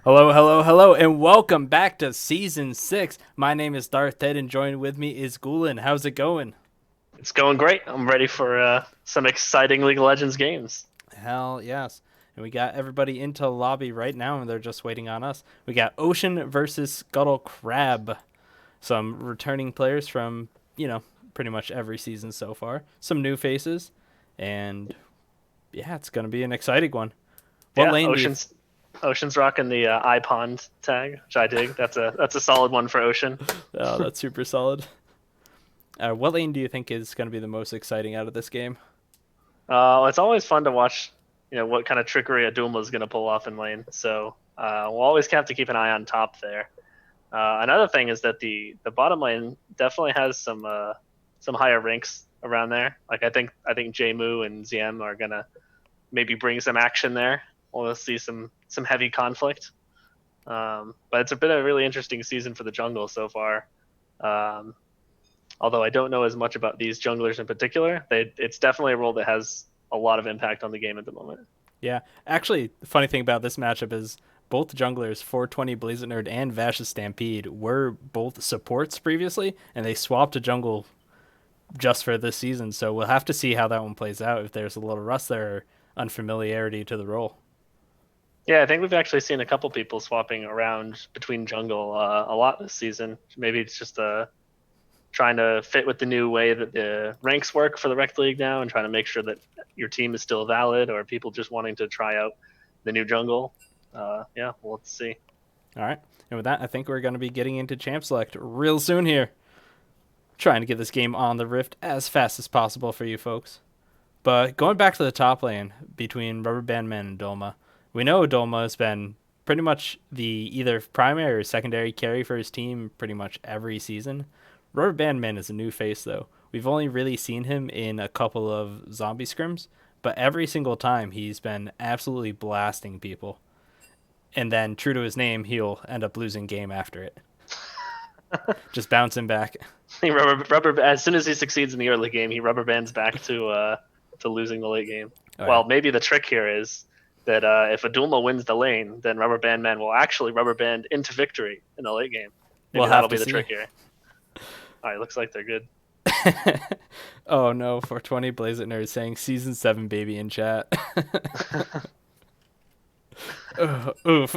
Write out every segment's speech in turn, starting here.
Hello, hello, hello, and welcome back to Season 6. My name is Darth Ted, and joined with me is Gulen. How's it going? It's going great. I'm ready for some exciting League of Legends games. Hell yes. And we got everybody into the lobby right now, and they're just waiting on us. We got Ocean versus Scuttle Crab. Some returning players from, pretty much every season so far. Some new faces. And yeah, it's going to be an exciting one. What Yeah, lane do you. Ocean's rocking the iPond tag, which I dig. That's a solid one for Ocean. Oh, that's super solid. What lane do you think is going to be the most exciting out of this game? It's always fun to watch, what kind of trickery Aduma is going to pull off in lane. So we'll always have to keep an eye on top there. Another thing is that the bottom lane definitely has some higher ranks around there. Like I think Jmu and ZM are gonna maybe bring some action there. We'll see some heavy conflict. But it's been a really interesting season for the jungle so far. Um, Although I don't know as much about these junglers in particular, it's definitely a role that has a lot of impact on the game at the moment. Yeah, actually, the funny thing about this matchup is both junglers, 420 Blazing Nerd and Vash's Stampede, were both supports previously, and they swapped to jungle just for this season. So we'll have to see how that one plays out. If there's a little rust there or unfamiliarity to the role. Yeah, I think we've actually seen a couple people swapping around between jungle a lot this season. Maybe it's just trying to fit with the new way that the ranks work for the Rekt League now, and trying to make sure that your team is still valid, or people just wanting to try out the new jungle. Yeah, well, let's see. All right, and with that, I think we're going to be getting into Champ Select real soon here. Trying to get this game on the Rift as fast as possible for you folks. But going back to the top lane between Rubber Band Man and Dolma, we know Dolma has been pretty much the either primary or secondary carry for his team pretty much every season. Rubber Band Man is a new face though. We've only really seen him in a couple of zombie scrims, but every single time he's been absolutely blasting people. And then, true to his name, he'll end up losing game after it. Just bouncing back. As soon as he succeeds in the early game, he rubber bands back to losing the late game. Oh yeah, Well, maybe the trick here is that if Adulma wins the lane, then Rubber Band Man will actually rubber band into victory in the late game. we'll Maybe have that'll to be the see. trick here. All right, looks like they're good. Oh no, 420 Blaze It Nerd saying season 7 baby in chat. Oof.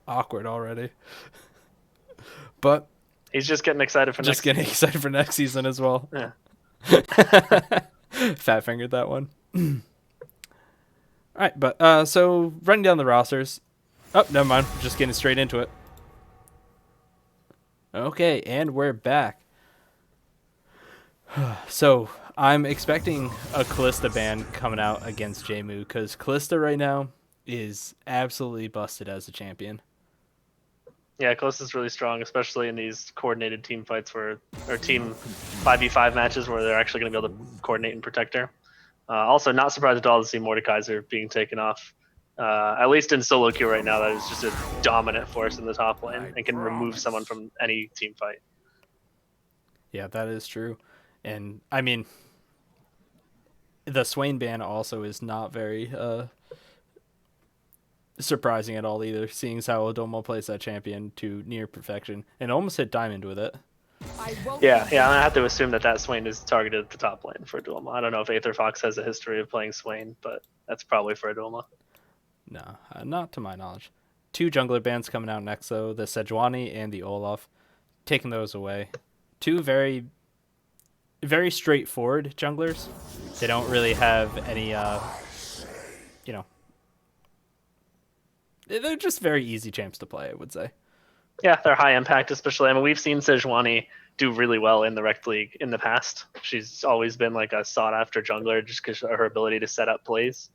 Awkward already. But He's just getting excited for just next getting season. excited for next season as well. Yeah. Fat fingered that one. All right, but so running down the rosters. Oh, never mind. Just getting straight into it. Okay, and we're back. So I'm expecting a Callista ban coming out against Jmu because Callista right now is absolutely busted as a champion. Yeah, Close is really strong, especially in these coordinated team fights or team 5v5 matches where they're actually going to be able to coordinate and protect her. Also, not surprised at all to see Mordekaiser being taken off. At least in solo queue right now, that is just a dominant force in the top lane I and can remove someone promise. from any team fight. Yeah, that is true. And I mean, the Swain ban also is not very surprising at all either, seeing as how Odomo plays that champion to near perfection and almost hit diamond with it. Yeah, I have to assume that Swain is targeted at the top lane for Duelma. I don't know if Aether Fox has a history of playing Swain, but that's probably for Duelma. No, not to my knowledge. Two jungler bans coming out next though, the Sejuani and the Olaf. Taking those away. Two very straightforward junglers. They don't really have any you know, they're just very easy champs to play, I would say. Yeah, they're high impact, especially. I mean, we've seen Sejuani do really well in the Rekt League in the past. She's always been like a sought after jungler just because of her ability to set up plays.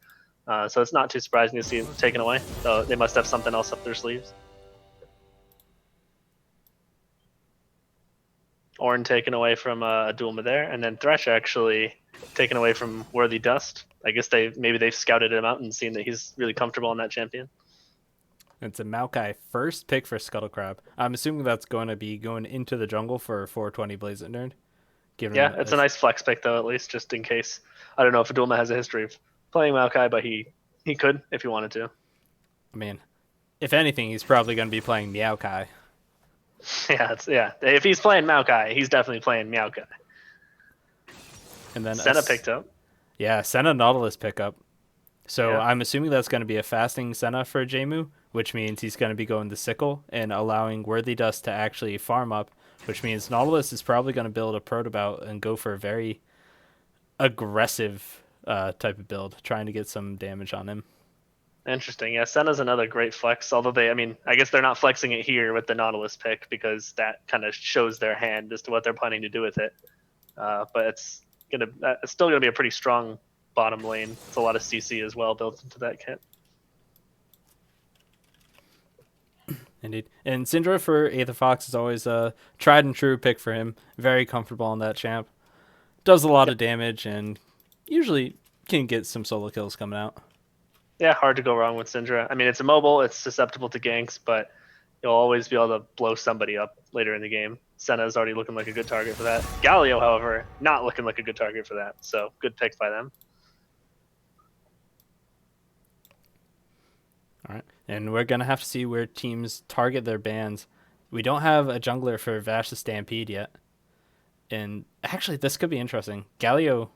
So it's not too surprising to see him taken away. So they must have something else up their sleeves. Ornn taken away from Adulma there, and then Thresh actually taken away from Worthy Dust. I guess they've scouted him out and seen that he's really comfortable on that champion. It's a Maokai first pick for Scuttle Crab. I'm assuming that's going to be going into the jungle for 420 Blaze Nerd. Given Yeah, it's a nice flex pick though, at least just in case. I don't know if Adulma has a history of playing Maokai, but he could if he wanted to. I mean, if anything, he's probably going to be playing Meowkai. Yeah. If he's playing Maokai, he's definitely playing Meowkai. And then, Senna picked up. yeah, Senna Nautilus pickup. So Yeah. I'm assuming that's going to be a fasting Senna for Jemu, which means he's going to be going to Sickle and allowing Worthy Dust to actually farm up, which means Nautilus is probably going to build a Protobout and go for a very aggressive type of build, trying to get some damage on him. Interesting. Yeah, Senna's another great flex. Although I mean, I guess they're not flexing it here with the Nautilus pick because that kind of shows their hand as to what they're planning to do with it. But it's still gonna be a pretty strong bottom lane. It's a lot of CC as well built into that kit. Indeed. And Syndra for Aether Fox is always a tried and true pick for him. Very comfortable on that champ. Does a lot of damage and usually can get some solo kills coming out. Yeah, hard to go wrong with Syndra. I mean, it's immobile, it's susceptible to ganks, but you'll always be able to blow somebody up later in the game. Senna's already looking like a good target for that. Galio, however, not looking like a good target for that. So good pick by them. All right. And we're going to have to see where teams target their bans. We don't have a jungler for Vash's Stampede yet. And actually, this could be interesting. Galio,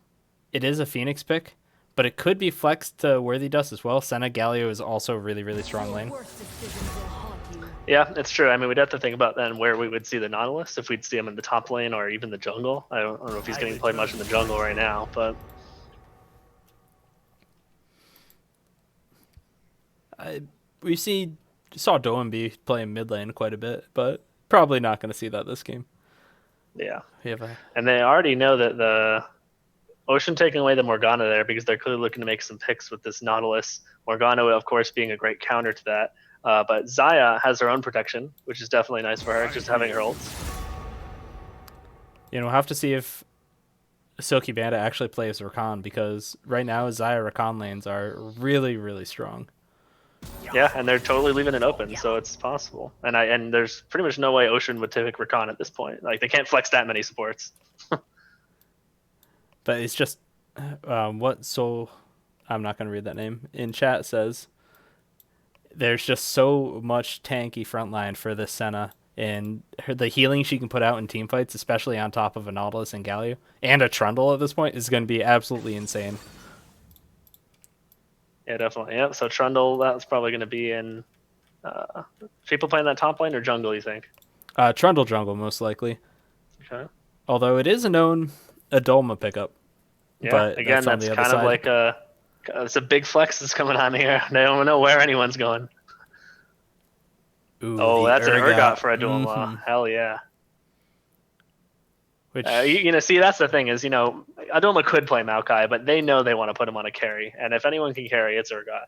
it is a Phoenix pick, but it could be flexed to Worthy Dust as well. Senna Galio is also really, really strong lane. Yeah, it's true. I mean, we'd have to think about then where we would see the Nautilus, if we'd see him in the top lane or even the jungle. I don't know if he's getting to play much in the jungle right now, but We saw Doenby playing mid lane quite a bit, but probably not going to see that this game. yeah. We have a And they already know that the Ocean taking away the Morgana there because they're clearly looking to make some picks with this Nautilus. Morgana, of course, being a great counter to that. But Xayah has her own protection, which is definitely nice for her, just having her ults. we'll have to see if Silky Bandit actually plays Rakan because right now Xayah Rakan lanes are really, really strong. Yeah, and they're totally leaving it open, so it's possible. And there's pretty much no way Ocean would take Rakan at this point. Like they can't flex that many supports. But it's just what Soul. I'm not going to read that name in chat says. There's just so much tanky frontline for this Senna and the healing she can put out in team fights, especially on top of a Nautilus and Galio and a Trundle at this point, is going to be absolutely insane. Yeah, definitely. Yeah, so Trundle, that's probably going to be in people playing that top lane or jungle, you think? Trundle jungle, most likely. Okay. Although it is a known Adolma pickup. Yeah, but again, that's kind of like it's a big flex that's coming on here. They don't know where anyone's going. Ooh, that's Urgot. an Urgot for Adolma. Mm-hmm. Hell yeah. Which see, that's the thing is, Adolma could play Maokai, but they know they want to put him on a carry, and if anyone can carry, it's Urgot.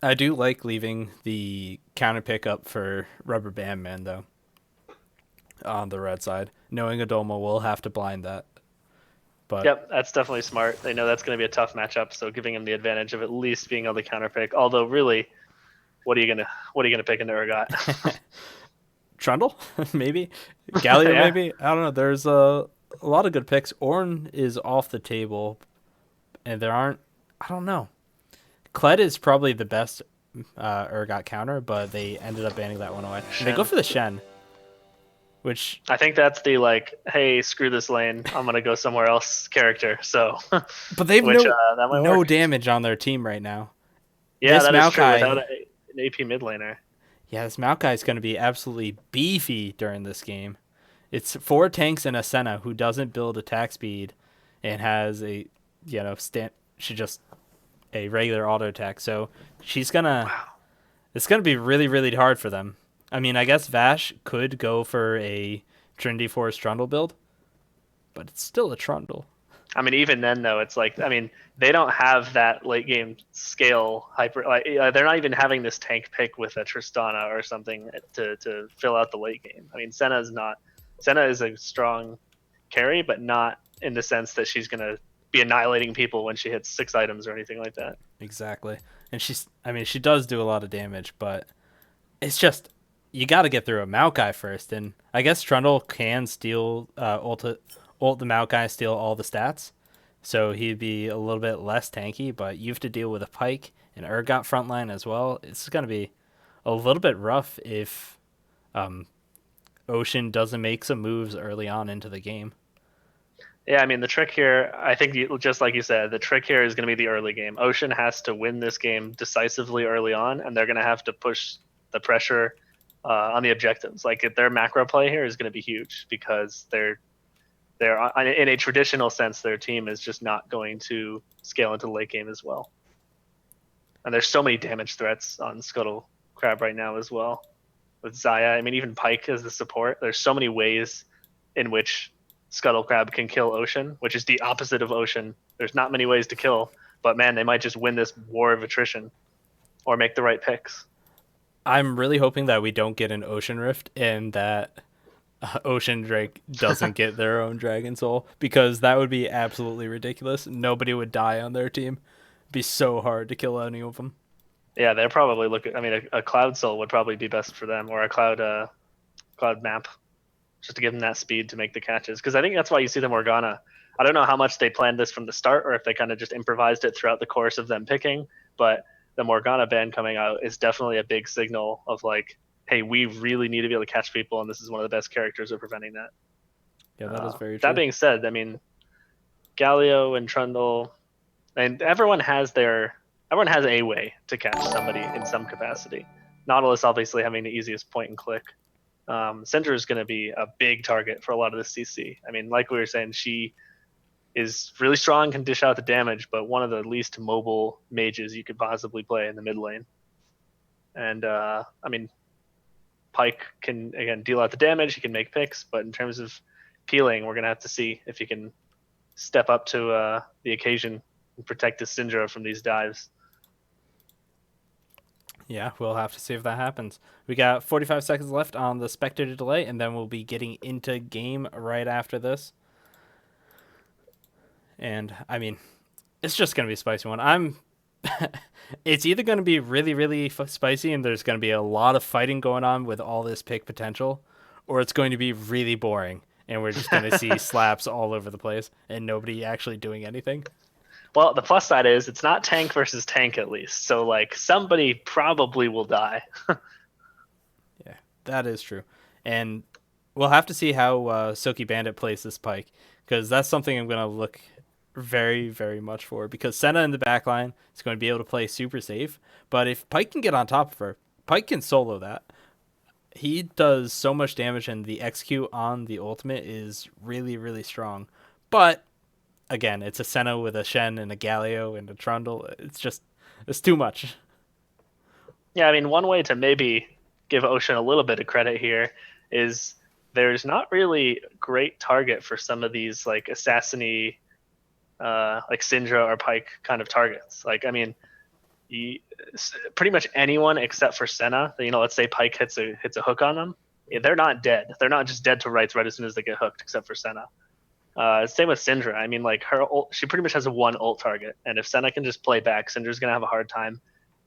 I do like leaving the counter pick up for Rubber Band Man though. On the red side, knowing Adolma will have to blind that. But yep, that's definitely smart. They know that's going to be a tough matchup, so giving him the advantage of at least being able to counter pick. Although, really, what are you gonna pick into Urgot? Trundle, maybe Galio, Yeah. maybe I don't know. There's a lot of good picks. Ornn is off the table, and there aren't. I don't know. Kled is probably the best Urgot counter, but they ended up banning that one away. And they go for the Shen, which I think that's the hey, screw this lane, I'm gonna go somewhere else character. So, but they've that might no work. damage on their team right now. Yeah, this that Maokai, is true. Without an AP mid laner. Yeah, this Maokai is going to be absolutely beefy during this game. It's 4 tanks and a Senna who doesn't build attack speed and has a she just a regular auto attack. So she's gonna it's gonna be really, really hard for them. I mean, I guess Vash could go for a Trinity Force Trundle build, but it's still a Trundle. I mean, even then though, it's like they don't have that late game scale hyper. They're not even having this tank pick with a Tristana or something to fill out the late game. I mean, Senna is a strong carry, but not in the sense that she's gonna be annihilating people when she hits 6 items or anything like that. Exactly, and she does do a lot of damage, but it's just you got to get through a Maokai first, and I guess Trundle can steal ult the Maokai, steal all the stats, so he'd be a little bit less tanky, but you have to deal with a Pike and Urgot frontline as well. It's going to be a little bit rough if um, Ocean doesn't make some moves early on into the game. Yeah, I mean the trick here, I think just like you said, the trick here is going to be the early game. Ocean has to win this game decisively early on, and they're going to have to push the pressure on the objectives. Like their macro play here is going to be huge because they're in a traditional sense, their team is just not going to scale into the late game as well. And there's so many damage threats on Scuttle Crab right now as well with Zaya. I mean, even Pike as the support. There's so many ways in which Scuttle Crab can kill Ocean, which is the opposite of Ocean. There's not many ways to kill, but man, they might just win this war of attrition or make the right picks. I'm really hoping that we don't get an Ocean Rift and that Ocean Drake doesn't get their own Dragon Soul because that would be absolutely ridiculous. Nobody would die on their team. It'd be so hard to kill any of them. Yeah, they're probably looking. I mean, a Cloud Soul would probably be best for them, or a Cloud Map, just to give them that speed to make the catches. Because I think that's why you see the Morgana. I don't know how much they planned this from the start, or if they kind of just improvised it throughout the course of them picking. But the Morgana ban coming out is definitely a big signal of like, hey, we really need to be able to catch people, and this is one of the best characters at preventing that. Yeah, that is very That true. being said, I mean, Galio and Trundle, and everyone has a way to catch somebody in some capacity. Nautilus obviously having the easiest point and click. Syndra is going to be a big target for a lot of the CC. I mean, like we were saying, she is really strong, can dish out the damage, but one of the least mobile mages you could possibly play in the mid lane. And I mean, Pike can again deal out the damage, he can make picks, but in terms of peeling, we're going to have to see if he can step up to the occasion and protect his Syndra from these dives. Yeah, we'll have to see if that happens. We got 45 seconds left on the spectator delay, and then we'll be getting into game right after this. And I mean, it's just gonna be a spicy one. It's either gonna be really, really spicy, and there's gonna be a lot of fighting going on with all this pick potential, or it's going to be really boring, and we're just gonna see slaps all over the place and nobody actually doing anything. Well, the plus side is it's not tank versus tank at least. So like somebody probably will die. Yeah, that is true, and we'll have to see how Silky Bandit plays this Pike because that's something I'm gonna look very, very much for because Senna in the back line is going to be able to play super safe. But if Pike can get on top of her, Pike can solo that. He does so much damage, and the execute on the ultimate is really, really strong. But again, it's a Senna with a Shen and a Galio and a Trundle. It's too much. Yeah, I mean, one way to maybe give Ocean a little bit of credit here is there's not really great target for some of these like assassiny, like Syndra or Pike kind of targets. Like, I mean, pretty much anyone except for Senna. You know, let's say Pike hits a hook on them, they're not dead. They're not just dead to rights right as soon as they get hooked, except for Senna. Same with Syndra. I mean, like her ult, she pretty much has a one ult target, and if Senna can just play back, Syndra's gonna have a hard time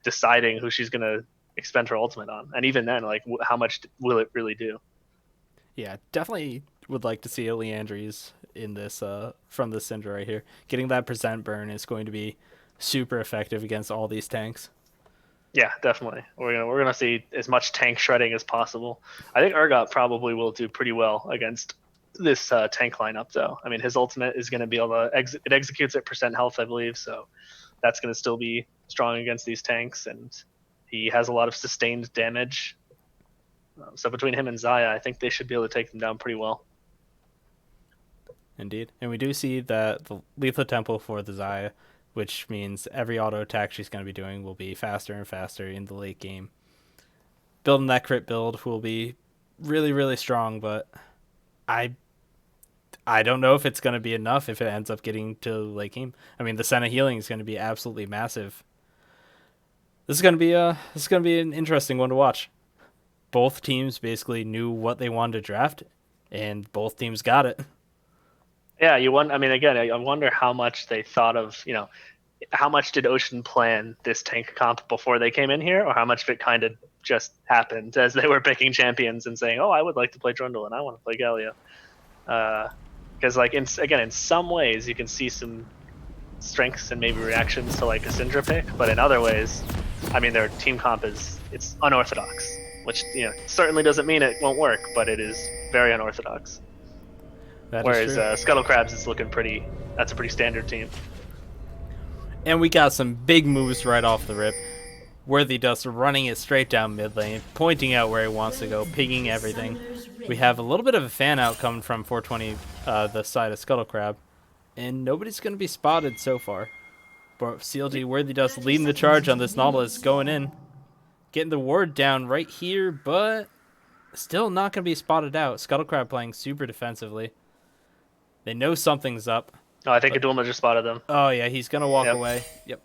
deciding who she's gonna expend her ultimate on. And even then, like, how much will it really do? Yeah, definitely would like to see a Leandries in this from the Syndra right here. Getting that present burn is going to be super effective against all these tanks. Yeah, definitely. We're gonna see as much tank shredding as possible. I think Urgot probably will do pretty well against this tank lineup, though. I mean, his ultimate is going to be able to it executes at percent health, I believe, so that's going to still be strong against these tanks, and he has a lot of sustained damage. So between him and Zaya, I think they should be able to take them down pretty well. Indeed. And we do see that the lethal tempo for the Zaya, which means every auto attack she's going to be doing will be faster and faster in the late game. Building that crit build will be really, really strong, but I I don't know if it's going to be enough if it ends up getting to late game. I mean, the Senna healing is going to be absolutely massive. This is going to be an interesting one to watch. Both teams basically knew what they wanted to draft, and both teams got it. Yeah, you want. I mean, again, I wonder how much they thought of. How much did Ocean plan this tank comp before they came in here, or how much of it kind of just happened as they were picking champions and saying, "Oh, I would like to play Trundle and I want to play Galio." Because, in some ways, you can see some strengths and maybe reactions to like a Syndra pick, but in other ways, I mean, their team comp it's unorthodox, which certainly doesn't mean it won't work, but it is very unorthodox. That is Whereas true. Scuttle Crabs is looking pretty. That's a pretty standard team. And we got some big moves right off the rip. Worthy Dust running it straight down mid lane, pointing out where he wants to go, pinging everything. We have a little bit of a fan out coming from 420, the side of Scuttle Crab, and nobody's going to be spotted so far. But CLG Worthy Dust leading the charge on this Nautilus, going in, getting the ward down right here, but still not going to be spotted out. Scuttle Crab playing super defensively. They know something's up. Oh, I think Adulma just spotted them. Oh yeah, he's going to walk away. Yep.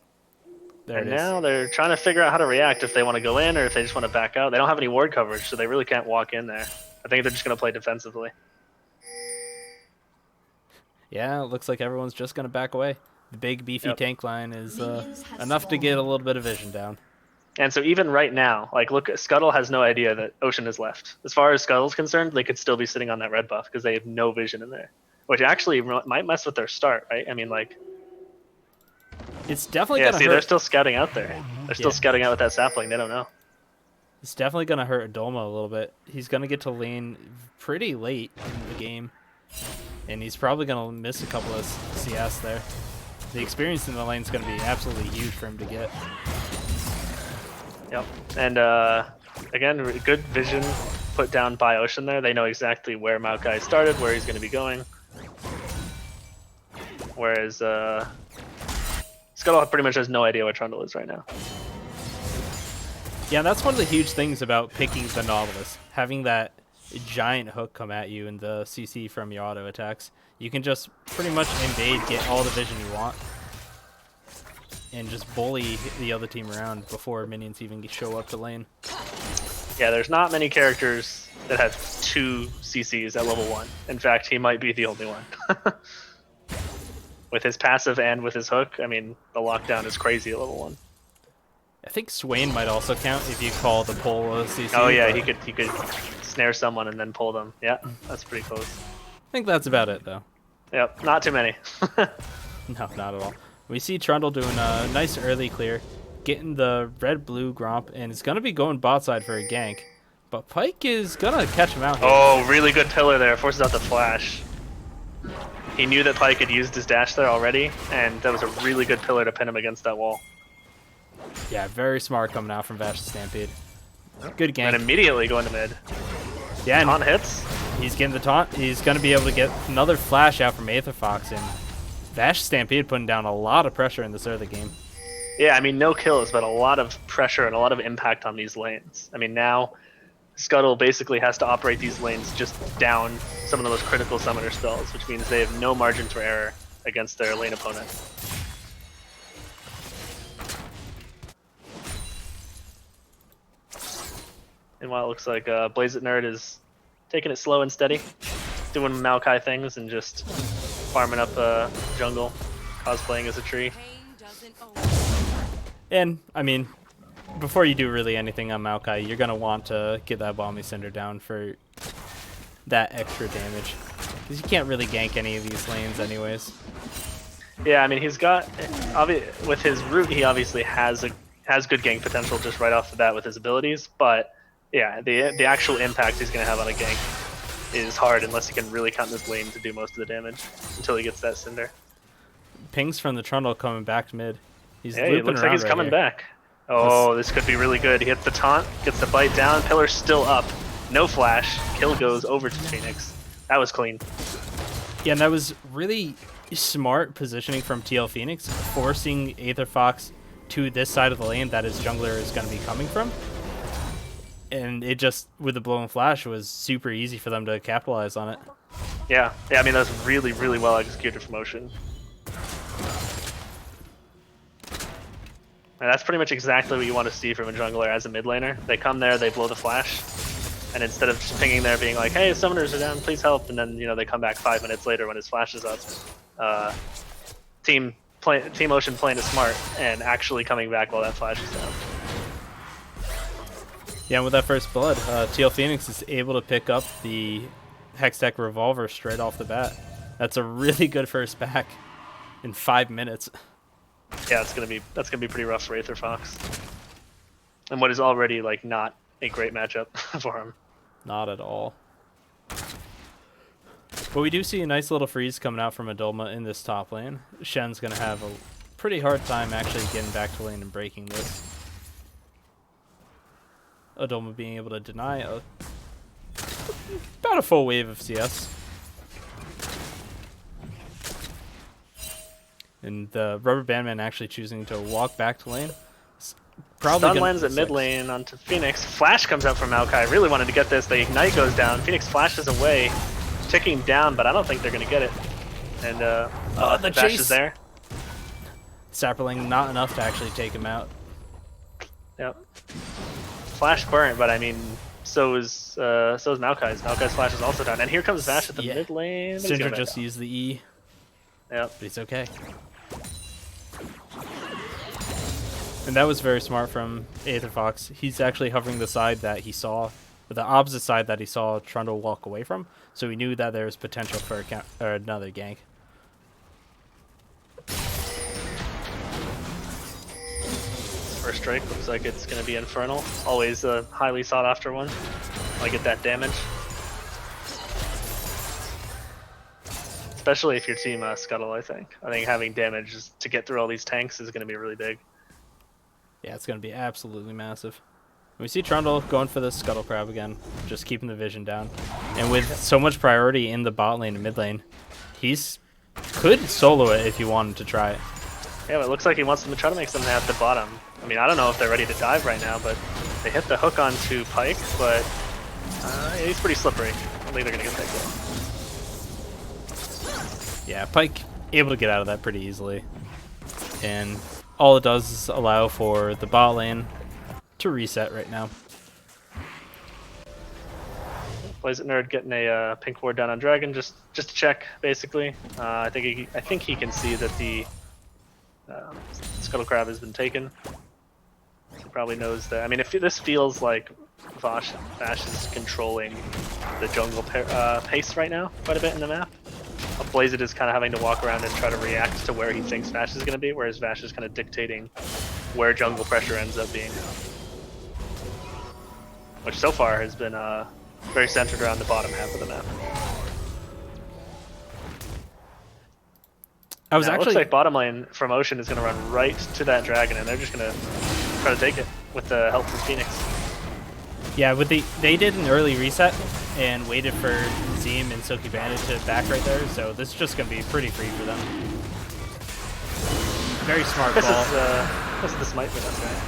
There And it is. now they're trying to figure out how to react, if they want to go in or if they just want to back out. They don't have any ward coverage, so they really can't walk in there. I think they're just going to play defensively. Yeah, it looks like everyone's just going to back away. The big, beefy tank line is enough to get a little bit of vision down. And so even right now, like, look, Scuttle has no idea that Ocean is left. As far as Scuttle's concerned, they could still be sitting on that red buff because they have no vision in there, which actually might mess with their start, right? I mean, like... It's definitely going to hurt. They're still scouting out there. They're still scouting out with that sapling. They don't know. It's definitely going to hurt Adolma a little bit. He's going to get to lane pretty late in the game, and he's probably going to miss a couple of CS there. The experience in the lane is going to be absolutely huge for him to get. Yep. And again, good vision put down by Ocean there. They know exactly where Maokai started, where he's going to be going. Whereas Scuttle pretty much has no idea where Trundle is right now. Yeah, that's one of the huge things about picking the Nautilus. Having that giant hook come at you and the CC from your auto attacks. You can just pretty much invade, get all the vision you want, and just bully the other team around before minions even show up to lane. Yeah, there's not many characters that have 2 CCs at level 1. In fact, he might be the only one. With his passive and with his hook, I mean, the lockdown is crazy at level 1. I think Swain might also count if you call the pull a CC. Oh yeah, he could snare someone and then pull them. Yeah, that's pretty close. I think that's about it though. Yep, not too many. No, not at all. We see Trundle doing a nice early clear, getting the red-blue Gromp, and it's going to be going bot side for a gank. But Pyke is going to catch him out here. Oh, really good pillar there. Forces out the flash. He knew that Pyke had used his dash there already, and that was a really good pillar to pin him against that wall. Yeah, very smart coming out from Vash Stampede. Good gank. And immediately going to mid. Yeah, Taunt hits. He's getting the taunt. He's going to be able to get another flash out from Aether Fox, and Vash Stampede putting down a lot of pressure in this early game. Yeah, I mean, no kills, but a lot of pressure and a lot of impact on these lanes. I mean, now Scuttle basically has to operate these lanes just down some of the most critical summoner spells, which means they have no margin for error against their lane opponent. And while it looks like Blaze It Nerd is taking it slow and steady, doing Maokai things and just farming up jungle, cosplaying as a tree. And, I mean, before you do really anything on Maokai, you're going to want to get that Balmy Cinder down for that extra damage. Because you can't really gank any of these lanes anyways. Yeah, I mean, he's got... with his root, he obviously has good gank potential just right off the bat with his abilities, but yeah, the actual impact he's going to have on a gank is hard unless he can really count this lane to do most of the damage until he gets that Cinder. Pings from the Trundle coming back to mid. He's Hey, it looks like he's coming back. Oh, this could be really good. He hits the taunt, gets the bite down, pillar's still up. No flash. Kill goes over to Phoenix. That was clean. Yeah, and that was really smart positioning from TL Phoenix, forcing Aether Fox to this side of the lane that his jungler is going to be coming from. And it just, with the blown flash, was super easy for them to capitalize on it. Yeah, I mean, that was really, really well executed from Ocean. And that's pretty much exactly what you want to see from a jungler as a mid laner. They come there, they blow the flash, and instead of just pinging there being like, hey, summoners are down, please help, and then, they come back 5 minutes later when his flash is up. Team Ocean playing it smart and actually coming back while that flash is down. Yeah, and with that first blood, TL Phoenix is able to pick up the Hextech Revolver straight off the bat. That's a really good first back. in 5 minutes. Yeah, that's gonna be pretty rough for Aether Fox. And what is already like not a great matchup for him. Not at all. But we do see a nice little freeze coming out from Adolma in this top lane. Shen's going to have a pretty hard time actually getting back to lane and breaking this. Adolma being able to deny about a full wave of CS. And the Rubber Bandman actually choosing to walk back to lane. Stun lands at mid lane onto Phoenix. Flash comes out from Maokai. Really wanted to get this. The Ignite goes down. Phoenix flashes away, ticking down, but I don't think they're going to get it. And the chase Dash is there. Sapperling not enough to actually take him out. Yep. Flash burnt, but I mean, so is Maokai's. Maokai's flash is also down. And here comes Vash at the mid lane. Syndra just used the E. Yep. But he's okay. And that was very smart from Aether Fox. He's actually hovering the side that he saw, the opposite side that he saw Trundle walk away from. So he knew that there was potential for another gank. First strike looks like it's going to be Infernal. Always a highly sought after one. I get that damage. Especially if your team Scuttle, I think. I think having damage to get through all these tanks is going to be really big. Yeah, it's going to be absolutely massive. We see Trundle going for the Scuttle Crab again, just keeping the vision down. And with so much priority in the bot lane and mid lane, could solo it if he wanted to try it. Yeah, but it looks like he wants them to try to make something at the bottom. I mean, I don't know if they're ready to dive right now, but they hit the hook onto Pyke, but he's pretty slippery. I don't think they're going to get that kill. Yeah, Pyke able to get out of that pretty easily. And all it does is allow for the bot lane to reset right now. Blaze Nerd getting a pink ward down on Dragon just to check, basically. I think he can see that the Scuttle Crab has been taken. He probably knows that. I mean, if this feels like Vash is controlling the jungle pace right now quite a bit in the map. Blazed is kind of having to walk around and try to react to where he thinks Vash is going to be, whereas Vash is kind of dictating where jungle pressure ends up being. Which so far has been very centered around the bottom half of the map. It looks like bottom lane from Ocean is going to run right to that dragon, and they're just going to try to take it with the help from Phoenix. Yeah, they did an early reset and waited for Zeem and Silky Bandit to back right there, so this is just going to be pretty free for them. Very smart ball. This is the smite for them, right?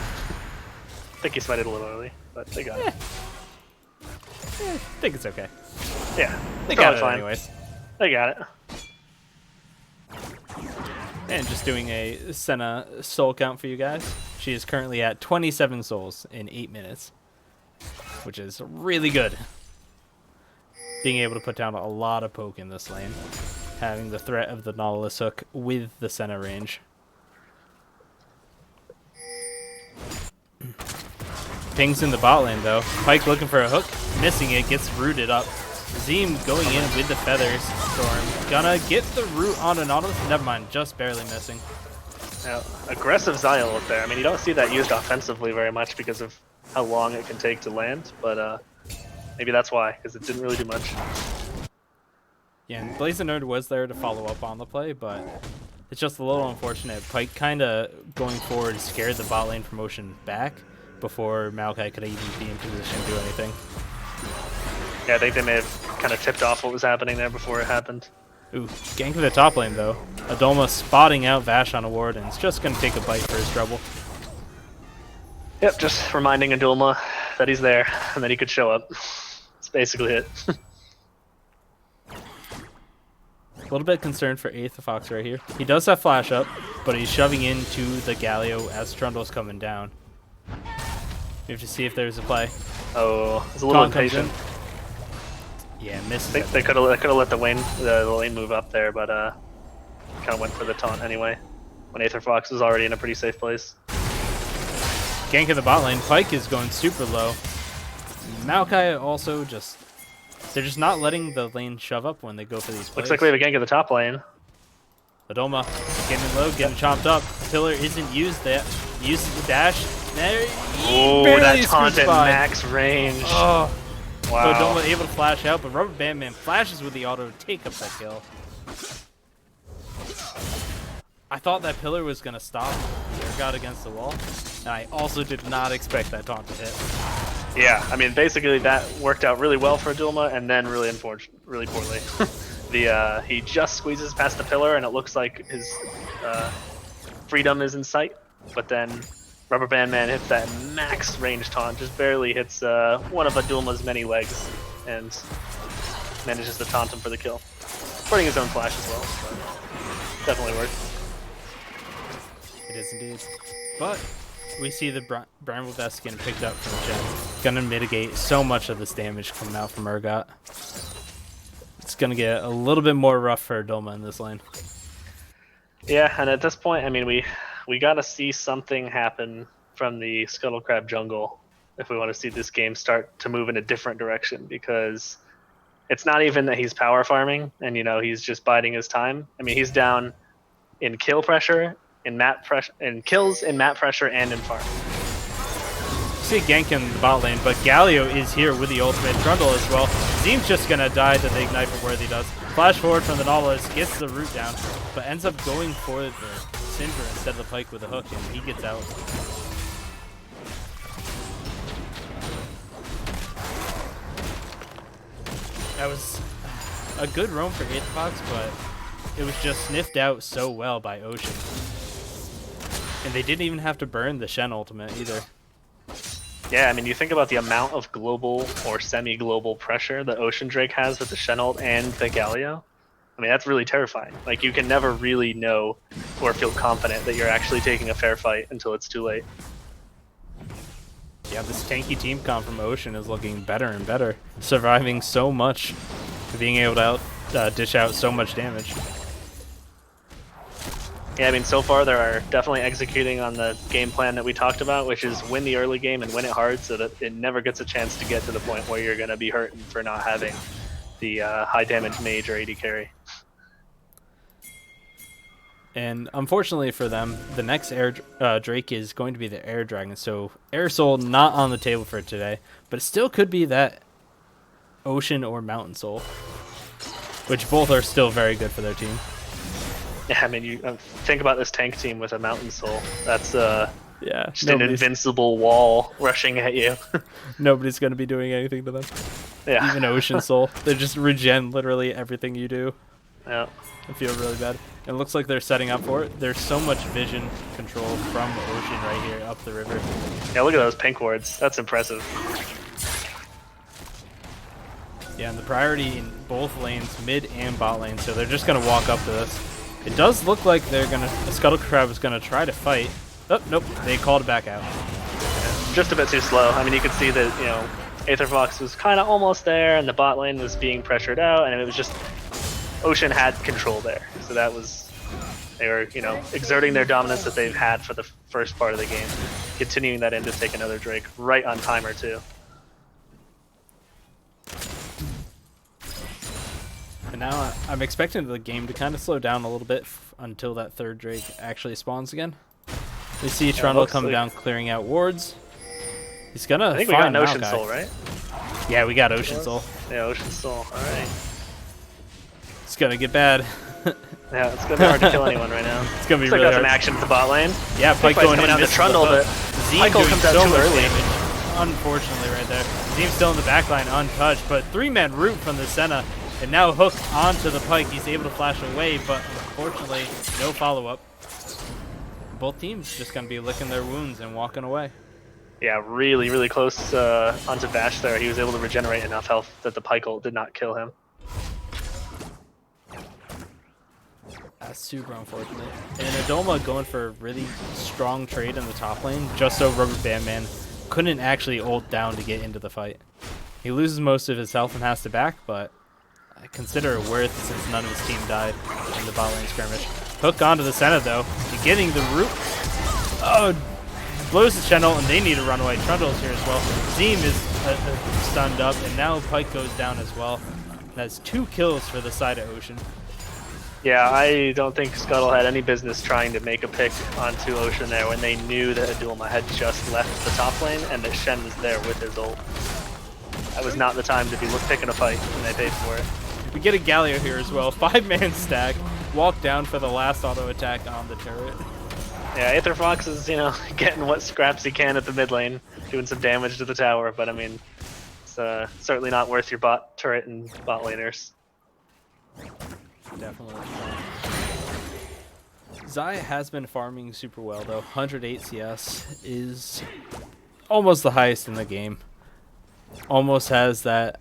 I think he smited a little early, but they got it. I think it's okay. Yeah, they got it fine. anyways. They got it. And just doing a Senna soul count for you guys. She is currently at 27 souls in 8 minutes, which is really good. Being able to put down a lot of poke in this lane, having the threat of the Nautilus hook with the Senna range. Pings in the bot lane though. Pyke looking for a hook, missing it, gets rooted up. Zeem going in with the feathers. Storm gonna get the root on a Nautilus. Never mind, just barely missing. Now, aggressive Xyle up there. I mean, you don't see that used offensively very much because of how long it can take to land, but maybe that's why, because it didn't really do much. Yeah, and Blaze Nerd was there to follow up on the play, but it's just a little unfortunate. Pyke kind of going forward scared the bot lane promotion back before Maokai could even be in position to do anything. Yeah, I think they may have kind of tipped off what was happening there before it happened. Ooh, gank for the top lane though. Adolma spotting out Vash on a ward, and it's just going to take a bite for his trouble. Yep, just reminding Adolma that he's there, and that he could show up. That's basically it. A little bit concerned for Aether Fox right here. He does have flash up, but he's shoving into the Galio as Trundle's coming down. We have to see if there's a play. Oh, it's a little impatient. Yeah, misses. They could have let the lane move up there, but kind of went for the taunt anyway. When Aether Fox was already in a pretty safe place. Gank in the bot lane. Pyke is going super low. Maokai also they're just not letting the lane shove up when they go for these plays. Looks like we have a gank at the top lane. Adolma getting low, getting chomped up. Pillar isn't used there. Uses the dash. There, Oh, that taunt at max range. Oh. Wow. So Doma able to flash out, but Rubber Band Man flashes with the auto to take up that kill. I thought that pillar was going to stop Got against the wall. And I also did not expect that taunt to hit. Yeah, I mean, basically that worked out really well for Dulma, and then really poorly. He just squeezes past the pillar, and it looks like his freedom is in sight. But then Rubber Band Man hits that max range taunt, just barely hits one of Dulma's many legs, and manages to taunt him for the kill. Putting his own flash as well, so definitely worked. It is indeed. But we see the Bramble Vest getting picked up from Jen. Gonna mitigate so much of this damage coming out from Urgot. It's gonna get a little bit more rough for Dulma in this lane. Yeah, and at this point, I mean, we gotta see something happen from the Scuttle Crab jungle if we want to see this game start to move in a different direction, because it's not even that he's power farming and, you know, he's just biding his time. I mean, he's down in kill pressure, in map pressure, in kills, in map pressure, and in farm. See Gank in the bot lane, but Galio is here with the ultimate Trundle as well. Zeem's just gonna die to the Ignite for Worthy does. Flash forward from the Nautilus, gets the root down, but ends up going for the Cinder instead of the Pike with a hook, and he gets out. That was a good roam for Aetherfox, but it was just sniffed out so well by Ocean. And they didn't even have to burn the Shen ultimate either. Yeah, I mean, you think about the amount of global or semi-global pressure that Ocean Drake has with the Shen ult and the Galio. I mean, that's really terrifying. Like, you can never really know or feel confident that you're actually taking a fair fight until it's too late. Yeah, this tanky team comp from Ocean is looking better and better. Surviving so much, being able to dish out so much damage. Yeah, I mean, so far they are definitely executing on the game plan that we talked about, which is win the early game and win it hard so that it never gets a chance to get to the point where you're going to be hurting for not having the high damage mage or AD carry. And unfortunately for them, the next Air Drake is going to be the Air Dragon, so Air Soul not on the table for today, but it still could be that Ocean or Mountain Soul, which both are still very good for their team. Yeah, I mean, you think about this tank team with a Mountain Soul. That's yeah, just an invincible wall rushing at you. Nobody's going to be doing anything to them. Yeah. Even Ocean Soul. They just regen literally everything you do. Yeah. I feel really bad. It looks like they're setting up for it. There's so much vision control from Ocean right here up the river. Yeah, look at those pink wards. That's impressive. Yeah, and the priority in both lanes, mid and bot lane, so they're just going to walk up to this. It does look like they're going to... The Scuttle Crab is going to try to fight. Oh, nope. They called it back out. Just a bit too slow. I mean, you could see that, you know, Aetherfox was kind of almost there, and the bot lane was being pressured out, and it was just... Ocean had control there. So that was... They were, you know, exerting their dominance that they've had for the first part of the game. Continuing that in to take another Drake right on timer, too. And now I'm expecting the game to kind of slow down a little bit until that third Drake actually spawns again. We see Trundle come down, clearing out wards. He's gonna. I think we got an Ocean Soul, right? Yeah, we got Ocean Soul. Yeah, Ocean Soul. All right. It's gonna get bad. Yeah, it's gonna be hard to kill anyone right now. It's gonna be really really hard. Some action at the bot lane. Yeah, Pike going coming down to Trundle, but Zeem comes out too early. Unfortunately, right there. Zeem's still in the backline, untouched, but three-man root from the Senna. And now Hook onto the Pike. He's able to flash away, but unfortunately, no follow-up. Both teams just going to be licking their wounds and walking away. Yeah, really, really close onto Bash there. He was able to regenerate enough health that the Pike ult did not kill him. That's super unfortunate. And Adoma going for a really strong trade in the top lane, just so Rubber Band Man couldn't actually ult down to get into the fight. He loses most of his health and has to back, but I consider it worth since none of his team died in the bot lane skirmish. Hook onto the Senna though, getting the root. Oh, blows the channel and they need to run away. Trundle's here as well. Zeem is stunned up and now Pike goes down as well. That's 2 kills for the side of Ocean. Yeah, I don't think Scuttle had any business trying to make a pick onto Ocean there when they knew that Adulma had just left the top lane and that Shen was there with his ult. That was not the time to be picking a fight, and they paid for it. We get a Galio here as well. 5-man stack. Walk down for the last auto attack on the turret. Yeah, Aether Fox is, you know, getting what scraps he can at the mid lane, doing some damage to the tower, but I mean, it's certainly not worth your bot turret and bot laners. Definitely. Xayah has been farming super well though. 108 CS is almost the highest in the game. Almost has that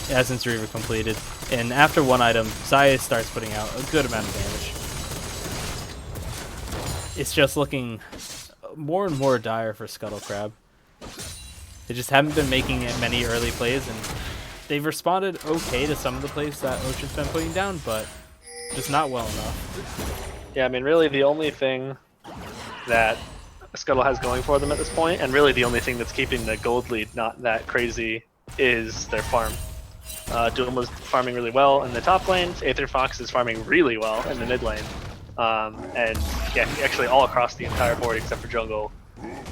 Essence Reaver completed. And after one item, Xayah starts putting out a good amount of damage. It's just looking more and more dire for Scuttle Crab. They just haven't been making it many early plays, and they've responded okay to some of the plays that Ocean's been putting down, but just not well enough. Yeah, I mean, really the only thing that Scuttle has going for them at this point, and really the only thing that's keeping the gold lead not that crazy, is their farm. Doom was farming really well in the top lane, Aether Fox is farming really well in the mid lane, and yeah, actually all across the entire board except for jungle.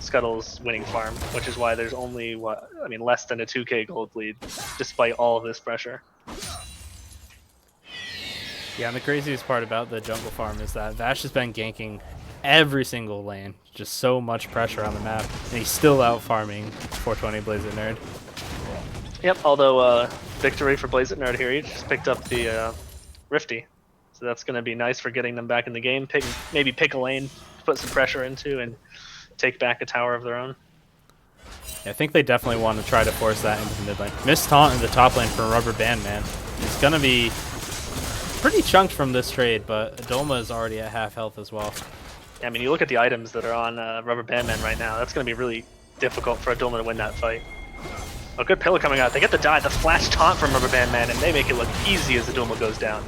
Scuttle's winning farm, which is why there's only less than a 2k gold lead, despite all of this pressure. Yeah, and the craziest part about the jungle farm is that Vash has been ganking every single lane, just so much pressure on the map, and he's still out farming 420 Blaze It Nerd. Yep, although victory for Blaze It Nerd here, he just picked up the Rifty, so that's going to be nice for getting them back in the game. Maybe pick a lane, put some pressure into, and take back a tower of their own. Yeah, I think they definitely want to try to force that into the mid lane. Missed taunt in the top lane for Rubber Band Man. It's going to be pretty chunked from this trade, but Adulma is already at half health as well. Yeah, I mean, you look at the items that are on Rubber Band Man right now, that's going to be really difficult for Adulma to win that fight. A good pillar coming out. They get the flash taunt from Rubber Band Man, and they make it look easy as Adulma goes down.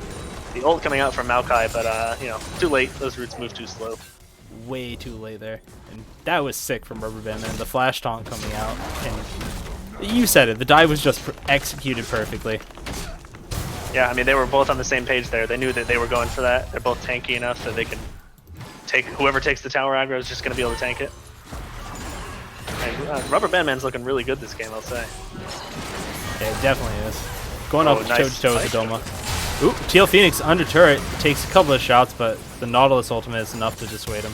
The ult coming out from Maokai, but, you know, too late. Those roots move too slow. Way too late there. And that was sick from Rubber Band Man. The flash taunt coming out. And you said it. The dive was just executed perfectly. Yeah, I mean, they were both on the same page there. They knew that they were going for that. They're both tanky enough that they can take... Whoever takes the tower aggro is just going to be able to tank it. And Rubber Band Man's looking really good this game, I'll say. Yeah, it definitely is. Going up nice toe-to-toe with Adulma. Ooh, Teal Phoenix under turret. Takes a couple of shots, but the Nautilus ultimate is enough to dissuade him.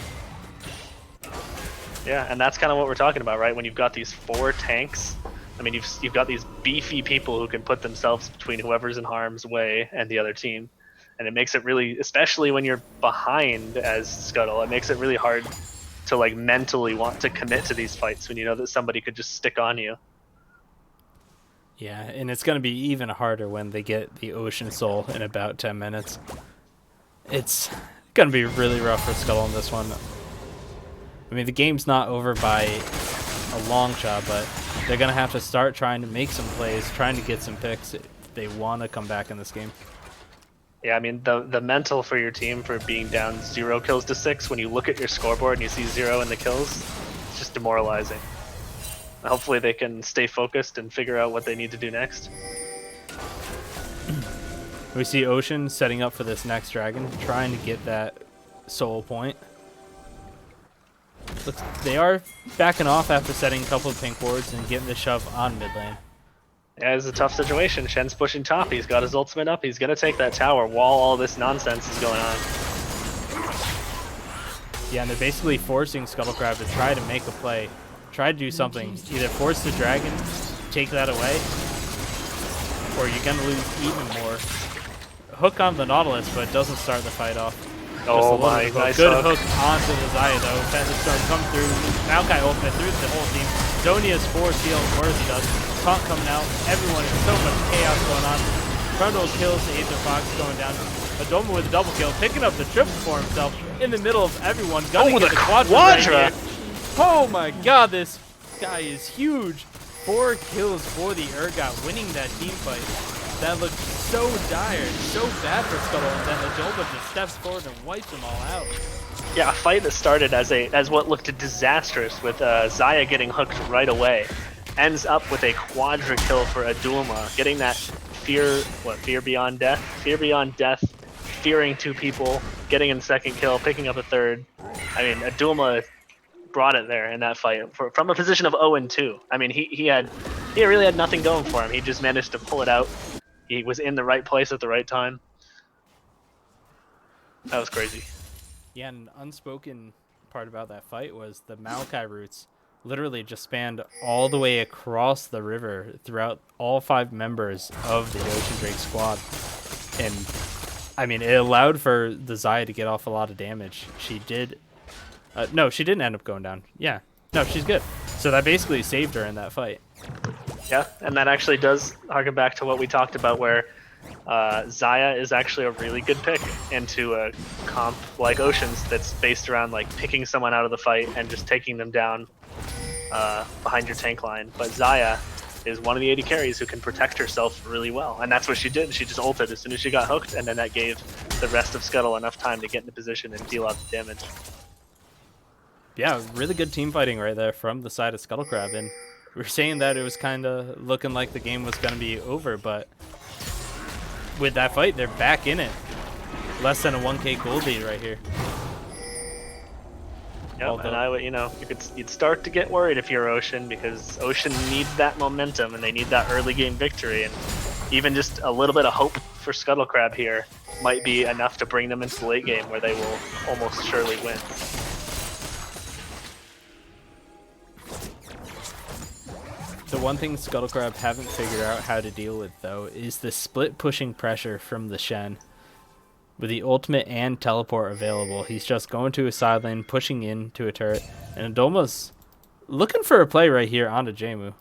Yeah, and that's kind of what we're talking about, right? When you've got these 4 tanks, I mean, you've got these beefy people who can put themselves between whoever's in harm's way and the other team. And it makes it really, especially when you're behind as Scuttle, it makes it really hard to like mentally want to commit to these fights when you know that somebody could just stick on you. Yeah, and it's going to be even harder when they get the Ocean Soul in about 10 minutes. It's going to be really rough for Scuttle in this one. I mean, the game's not over by a long shot, but they're going to have to start trying to make some plays, trying to get some picks if they want to come back in this game. Yeah, I mean, the mental for your team for being down 0 kills to 6, when you look at your scoreboard and you see 0 in the kills, it's just demoralizing. Hopefully they can stay focused and figure out what they need to do next. We see Ocean setting up for this next dragon, trying to get that soul point. They are backing off after setting a couple of pink wards and getting the shove on mid lane. Yeah, it's a tough situation. Shen's pushing top. He's got his ultimate up. He's going to take that tower while all this nonsense is going on. Yeah, and they're basically forcing Scuttle Crab to try to make a play. Try to do something. Either force the dragon, take that away, or you're going to lose even more. Hook on the Nautilus, but it doesn't start the fight off. Oh my, nice good hook onto the Xayah though. Thunderstorm come through. Maokai ultimate through the whole team. Zonia's 4 seal worthy does. Taunt coming out. Everyone, so much chaos going on. Frontal kills the Aether Fox going down. Adulma with a double kill, picking up the triple for himself in the middle of everyone. Gonna get the Quadra right here. Oh my god, this guy is huge. 4 kills for the Urgot, winning that team fight. That looked so dire, so bad for Scuttle, and then Adulma just steps forward and wipes them all out. Yeah, a fight that started as what looked disastrous with Xayah getting hooked right away, ends up with a quadra kill for Adulma, getting that fear beyond death fearing 2 people, getting in second kill, picking up a third. I mean, Adulma brought it there in that fight from a position of 0-2. I mean, he really had nothing going for him. He just managed to pull it out. He was in the right place at the right time. That was crazy. Yeah, an unspoken part about that fight was the Maokai roots literally just spanned all the way across the river throughout all 5 members of the Ocean Drake squad. And, I mean, it allowed for the Xayah to get off a lot of damage. She did... no, she didn't end up going down. Yeah. No, she's good. So that basically saved her in that fight. Yeah, and that actually does harken back to what we talked about, where Xayah is actually a really good pick into a comp like Ocean's that's based around like picking someone out of the fight and just taking them down behind your tank line. But Xayah is one of the AD carries who can protect herself really well, and that's what she did. She just ulted as soon as she got hooked, and then that gave the rest of Scuttle enough time to get into position and deal out the damage. Yeah, really good team fighting right there from the side of Scuttle Crab, and we were saying that it was kind of looking like the game was going to be over, but with that fight, they're back in it. Less than a 1k gold lead right here. Yep, and I would, you'd start to get worried if you're Ocean, because Ocean needs that momentum and they need that early game victory, and even just a little bit of hope for Scuttle Crab here might be enough to bring them into the late game where they will almost surely win. The one thing Scuttle Crab haven't figured out how to deal with, though, is the split pushing pressure from the Shen. With the ultimate and teleport available, he's just going to a side lane, pushing into a turret, and Adulma's looking for a play right here onto Jemu.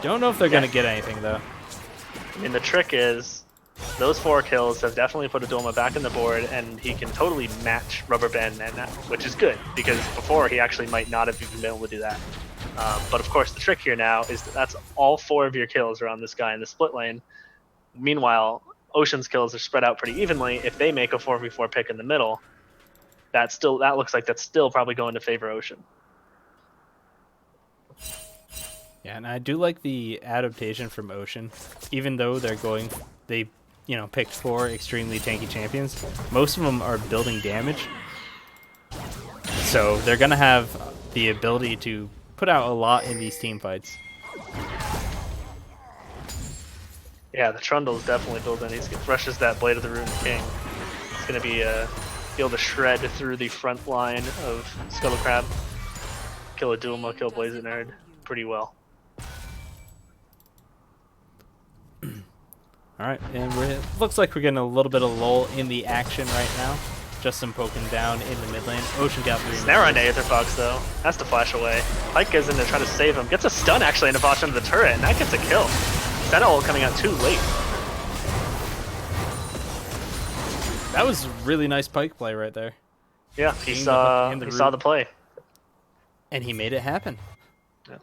Don't know if they're going to get anything, though. And the trick is, those 4 kills have definitely put Adulma back on the board, and he can totally match Rubber Band, and which is good, because before he actually might not have even been able to do that. But of course, the trick here now is that's all 4 of your kills are on this guy in the split lane. Meanwhile, Ocean's kills are spread out pretty evenly. If they make a 4v4 pick in the middle, that looks like that's still probably going to favor Ocean. Yeah, and I do like the adaptation from Ocean. Even though they picked 4 extremely tanky champions, most of them are building damage. So they're going to have the ability to put out a lot in these team fights. Yeah, the Trundle's definitely building. He rushes that Blade of the Rune King. It's going to be able to shred through the front line of Scuttle Crab. Kill a Adulma, kill Blazing Nerd pretty well. Alright, and it looks like we're getting a little bit of lull in the action right now. Justin poking down in the mid lane. Ocean got 3. Snare on Aetherfox though. Has to flash away. Pike goes in to try to save him. Gets a stun actually into Bosch into the turret, and that gets a kill. Sentinel coming out too late. That was a really nice Pike play right there. Yeah, he saw the play. And he made it happen. Yeah.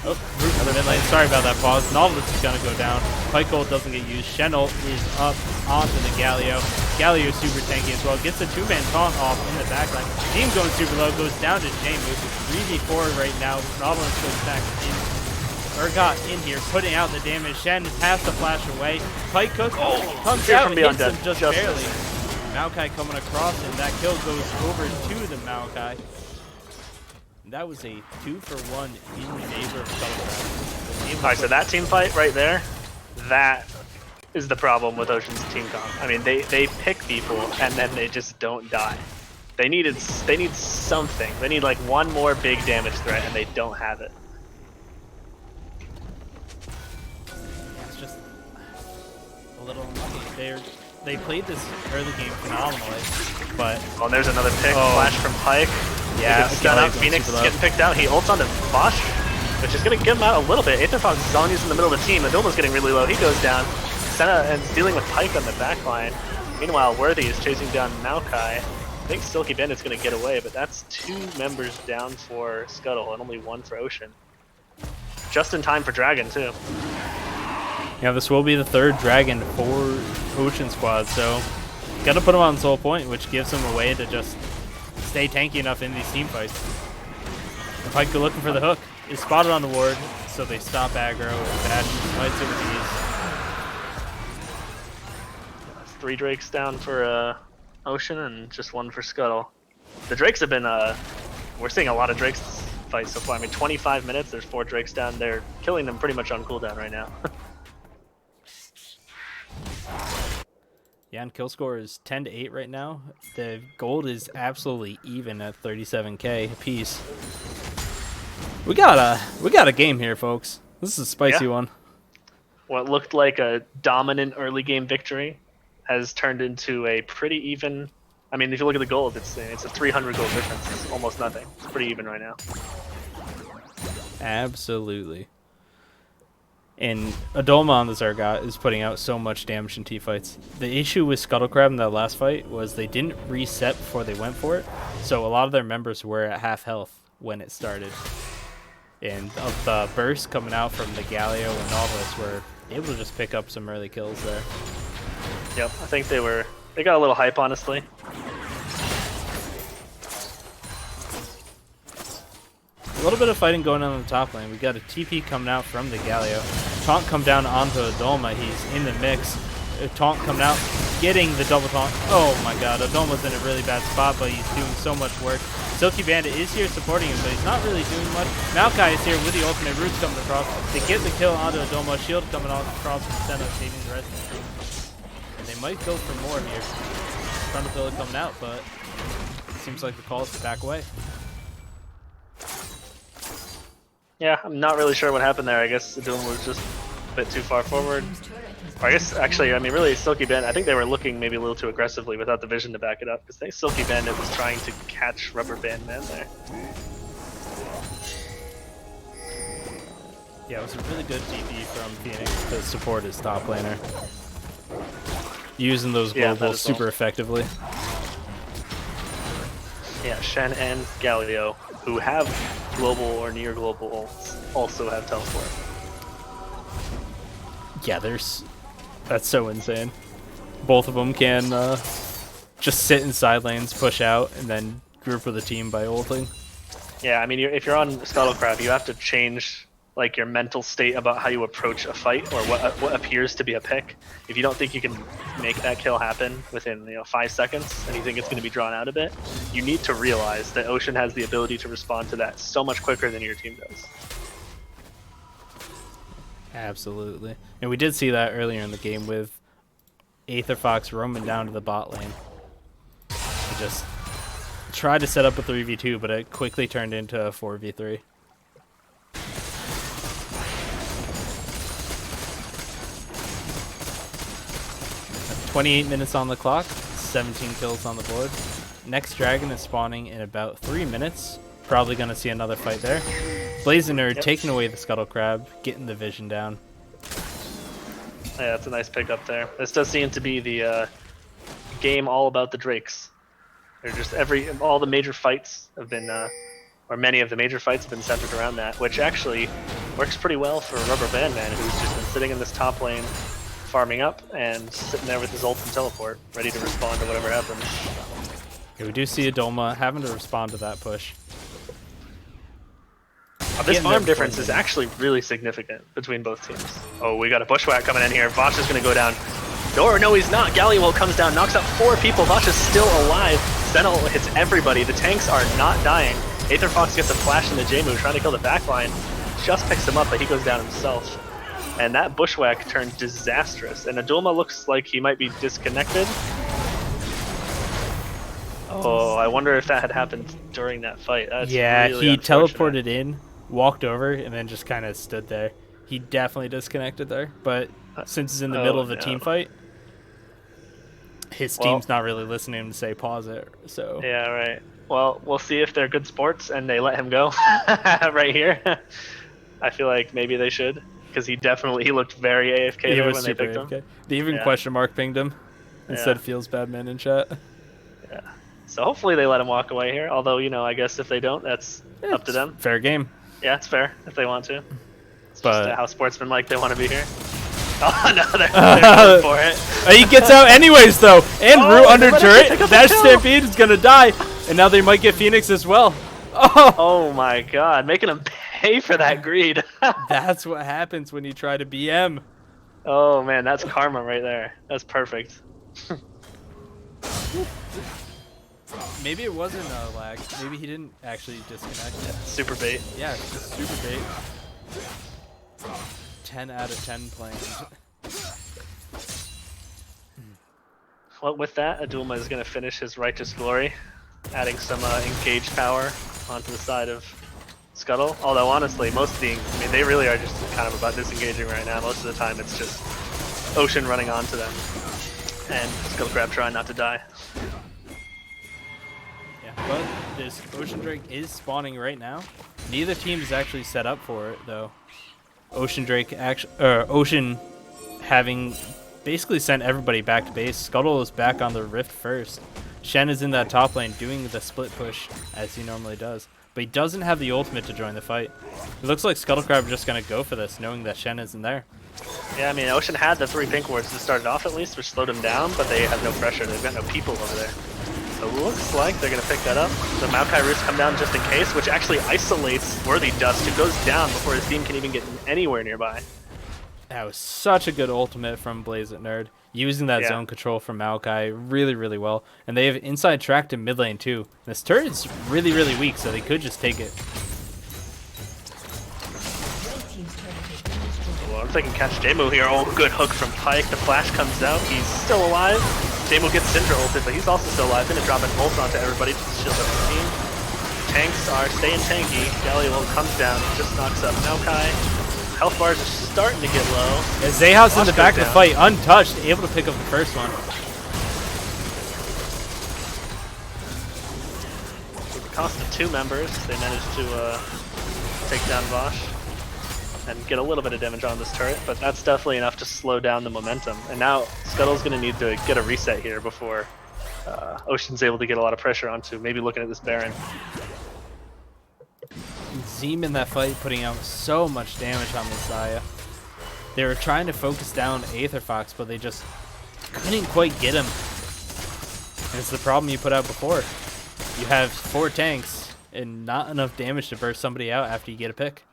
Oh, another mid lane. Sorry about that pause. Novelist is going to go down. Pike ult doesn't get used. Shen ult is up onto the Galio. Galio super tanky as well. Gets a 2-man taunt off in the backline. Team going super low. Goes down to Jemu. 3v4 right now. Novelist goes back in. Got in here, putting out the damage. Shen has to flash away. Pike comes out and hits him just barely. Maokai coming across, and that kill goes over to the Maokai. That was a 2-for-1 in favor of Scuttle Crab. Alright, so that team fight right there, that is the problem with Ocean's team comp. I mean, they pick people and then they just don't die. They need something. They need like one more big damage threat, and they don't have it. It's just a little unlucky. They played this early game phenomenally, but well, there's another pick flash from Pike. Yeah, stun up. Phoenix is getting picked out. He ults onto Bosch, which is going to give him out a little bit. Aetherfox is on, he's in the middle of the team. Adulma's getting really low. He goes down. Senna and dealing with Pike on the back line. Meanwhile, Worthy is chasing down Maokai. I think Silky Bandit's going to get away, but that's 2 members down for Scuttle and only 1 for Ocean. Just in time for Dragon, too. Yeah, this will be the 3rd Dragon for Ocean Squad, so got to put him on Soul Point, which gives him a way to just stay tanky enough in these team fights. The Pike looking for the hook is spotted on the ward, so they stop aggro. Bash fights over these. 3 Drakes down for Ocean and just 1 for Scuttle. The Drakes have been we're seeing a lot of Drakes fight so far. I mean, 25 minutes. There's 4 Drakes down. They're killing them pretty much on cooldown right now. Yeah, and kill score is 10-8 right now. The gold is absolutely even at 37k apiece. We got a game here, folks. This is a spicy one. What looked like a dominant early game victory has turned into a pretty even. I mean, if you look at the gold, it's a 300 gold difference. It's almost nothing. It's pretty even right now. Absolutely. And Adolma on the Zargot is putting out so much damage in T-fights. The issue with Scuttle Crab in that last fight was they didn't reset before they went for it, so a lot of their members were at half health when it started. And of the burst coming out from the Galio and Nautilus were able to just pick up some early kills there. Yep, I think they got a little hype, honestly. A little bit of fighting going on the top lane. We got a TP coming out from the Galio. Taunt come down onto Adolma. He's in the mix. Taunt coming out, getting the double taunt. Oh my god, Adolma's in a really bad spot, but he's doing so much work. Silky Bandit is here supporting him, but he's not really doing much. Maokai is here with the ultimate. Roots coming across. They get the kill onto Adolma. Shield coming across instead of saving the rest of the team. And they might go for more here. Front of Pillar coming out, but it seems like the call is to back away. Yeah, I'm not really sure what happened there. I guess Doom was just a bit too far forward. Or I guess, actually, I mean, really, Silky Bandit, I think they were looking maybe a little too aggressively without the vision to back it up, because I think Silky Bandit was trying to catch Rubber Band Man there. Yeah, it was a really good TP from Phoenix to support his top laner. Using those globals super effectively. Yeah, Shen and Galio, who have global or near global ults, also have teleport. Yeah, that's so insane. Both of them can just sit in side lanes, push out, and then group with a team by ulting. Yeah, I mean, if you're on Scuttle Crab, you have to change like your mental state about how you approach a fight or what appears to be a pick. If you don't think you can make that kill happen within 5 seconds and you think it's going to be drawn out a bit, you need to realize that Ocean has the ability to respond to that so much quicker than your team does. Absolutely. And we did see that earlier in the game with Aether Fox roaming down to the bot lane. He just tried to set up a 3v2, but it quickly turned into a 4v3. At 28 minutes on the clock, 17 kills on the board. Next dragon is spawning in about 3 minutes. Probably going to see another fight there. Blazing Nerd taking away the Scuttle Crab, getting the vision down. Yeah, that's a nice pickup there. This does seem to be the game all about the Drakes. They're just all the major fights have been, or many of the major fights have been centered around that, which actually works pretty well for Rubber Band Man, who's just been sitting in this top lane, farming up, and sitting there with his ult and teleport, ready to respond to whatever happens. Yeah, we do see Adolma having to respond to that push. This farm difference is actually really significant between both teams. Oh, we got a bushwhack coming in here. Vosh is going to go down. Or no, he's not. Galliwell comes down, knocks out 4 people. Vosh is still alive. Sentinel hits everybody. The tanks are not dying. Aether Fox gets a flash in the J-move, trying to kill the backline. Just picks him up, but he goes down himself. And that bushwhack turned disastrous. And Adolma looks like he might be disconnected. Oh, I wonder if that had happened during that fight. That's really he teleported in, walked over, and then just kind of stood there. He definitely disconnected there, but since he's in the middle of a team fight, his team's not really listening to him to say pause it. So yeah, right. Well, we'll see if they're good sports and they let him go right here. I feel like maybe they should, because he looked very AFK there when they picked him. They even question mark pinged him instead of feels bad man in chat. Yeah. So hopefully they let him walk away here. Although, I guess if they don't, that's up to them. Fair game. Yeah, it's fair if they want to. It's just how sportsmen they want to be here. Oh no, they're going for it. He gets out anyways though, and Root under turret. That Stampede is gonna die, and now they might get Phoenix as well. Oh my god, making him pay for that greed. That's what happens when you try to BM. Oh man, that's karma right there. That's perfect. Maybe it wasn't a lag. Maybe he didn't actually disconnect. Yeah, super bait. Yeah, it's just super bait. 10 out of 10 playing. Well, with that, Adulma is going to finish his Righteous Glory, adding some engage power onto the side of Scuttle. Although, honestly, most of the... I mean, they really are just kind of about disengaging right now. Most of the time, it's just Ocean running onto them. And Scuttle Crab trying not to die. Yeah, but this Ocean Drake is spawning right now. Neither team is actually set up for it, though. Ocean having basically sent everybody back to base. Scuttle is back on the Rift first. Shen is in that top lane doing the split push as he normally does. But he doesn't have the ultimate to join the fight. It looks like Scuttle Crab are just going to go for this, knowing that Shen isn't there. Yeah, I mean, Ocean had the 3 pink wards to start it off at least, which slowed him down, but they have no pressure. They've got no people over there. So it looks like they're going to pick that up. The Maokai Roost come down just in case, which actually isolates Worthy Dust, who goes down before his team can even get anywhere nearby. That was such a good ultimate from Blaze It Nerd. Using that zone control from Maokai really, really well. And they have inside track to mid lane too. And this turret is really, really weak, so they could just take it. Well, if they can catch Jamo here, oh, good hook from Pyke. The flash comes out. He's still alive. Jamo gets Syndra ulted, but he's also still alive. Gonna drop an ult onto everybody to shield up the team. Tanks are staying tanky. Galliol comes down, just knocks up Maokai. Health bars are starting to get low. Yeah, Zayha's in the back of the fight, untouched, able to pick up the first one. With the cost of 2 members, they managed to take down Vosh and get a little bit of damage on this turret, but that's definitely enough to slow down the momentum. And now Scuttle's going to need to get a reset here before Ocean's able to get a lot of pressure onto maybe looking at this Baron. Zeem in that fight putting out so much damage on this Xayah. They were trying to focus down Aether Fox, but they just couldn't quite get him. And it's the problem you put out before. You have 4 tanks and not enough damage to burst somebody out after you get a pick.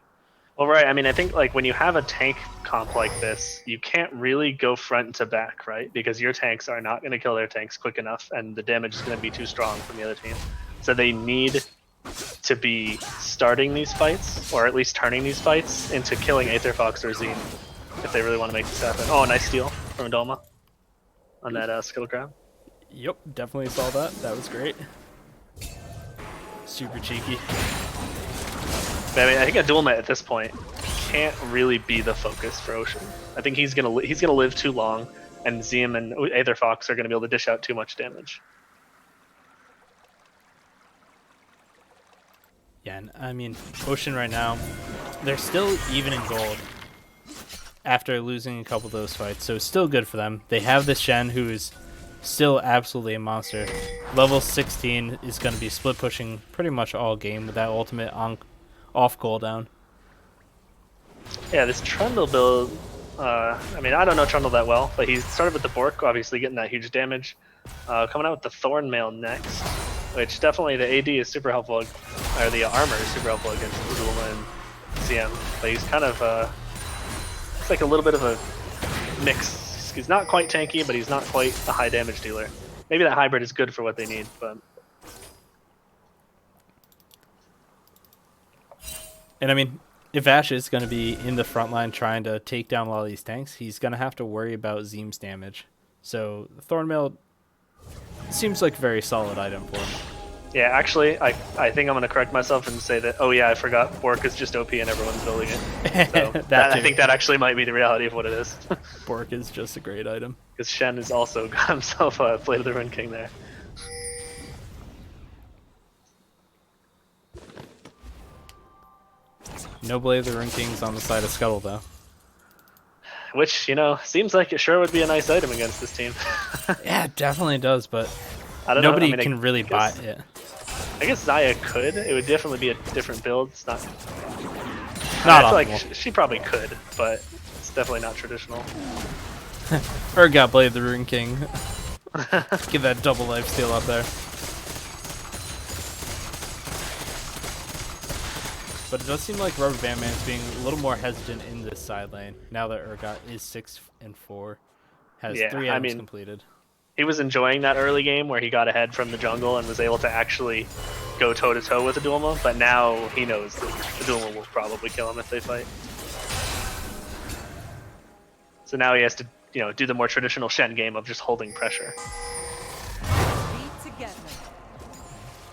Well, right. I mean, I think like when you have a tank comp like this, you can't really go front to back, right? Because your tanks are not going to kill their tanks quick enough, and the damage is going to be too strong from the other team. So they need to be starting these fights, or at least turning these fights into killing Aether Fox or Zine, if they really want to make this happen. Oh, nice steal from Adolma on that Scuttle Crab. Yep, definitely saw that. That was great. Super cheeky. But, I mean, I think Adulma at this point can't really be the focus for Ocean. I think he's gonna live too long, and Zim and Aether Fox are gonna be able to dish out too much damage. Yeah, and I mean, Ocean right now, they're still even in gold after losing a couple of those fights, so it's still good for them. They have this Shen who is still absolutely a monster. Level 16 is going to be split pushing pretty much all game with that ultimate off cooldown. Yeah, this Trundle build, I mean, I don't know Trundle that well, but he started with the Bork, obviously getting that huge damage. Coming out with the Thornmail next, which definitely the AD is super helpful, or the armor is super helpful against Udulma and CM. But he's kind of, it's like a little bit of a mix. He's not quite tanky, but he's not quite a high damage dealer. Maybe that hybrid is good for what they need, but... And I mean, if Ash is going to be in the front line trying to take down a lot of these tanks, he's going to have to worry about Zeem's damage. So Thornmail seems like a very solid item for him. Yeah, actually, I think I'm going to correct myself and say that, oh yeah, I forgot Bork is just OP and everyone's building it. So I think that actually might be the reality of what it is. Bork is just a great item. Because Shen has also got himself a Blade of the Ruin King there. No Blade of the Ruin Kings on the side of Scuttle, though. Which, you know, seems like it sure would be a nice item against this team. Yeah, it definitely does, but I don't know. nobody I mean, can really buy it. I guess Xayah could. It would definitely be a different build. It's not... Not I feel optimal. like she probably could, but it's definitely not traditional. Or got Blade of the Ruin King. Give that double life steal up there. But it does seem like Rubber Band Man's being a little more hesitant in this side lane now that Urgot is 6 and 4, has 3 items completed. he was enjoying that early game where he got ahead from the jungle and was able to actually go toe to toe with Adulma, but now he knows that Adulma will probably kill him if they fight. So now he has to, do the more traditional Shen game of just holding pressure.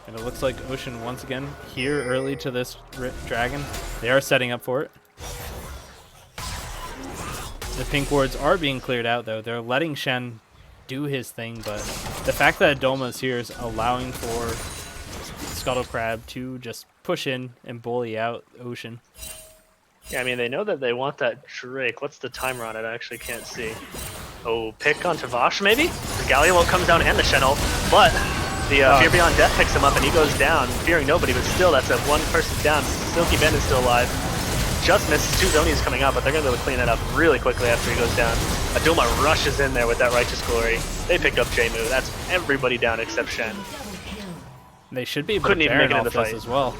And it looks like Ocean once again here early to this dragon. They are setting up for it. The pink wards are being cleared out though. They're letting Shen do his thing, but the fact that Adulma is here is allowing for Scuttle Crab to just push in and bully out Ocean. Yeah, I mean, they know that they want that Drake. What's the timer on it? I actually can't see. Oh, pick on Tavash, maybe? The Gallium comes down and the Shen ult, but the Fear Beyond Death picks him up and he goes down, fearing nobody, but still, that's one person down. Silky Ben is still alive. Just misses. 2 Zonies coming up, but they're going to be able to clean it up really quickly after he goes down. Adulma rushes in there with that Righteous Glory. They pick up Jmu. That's everybody down except Shen. They should be able Couldn't to even make it in Baron the off this fight as well.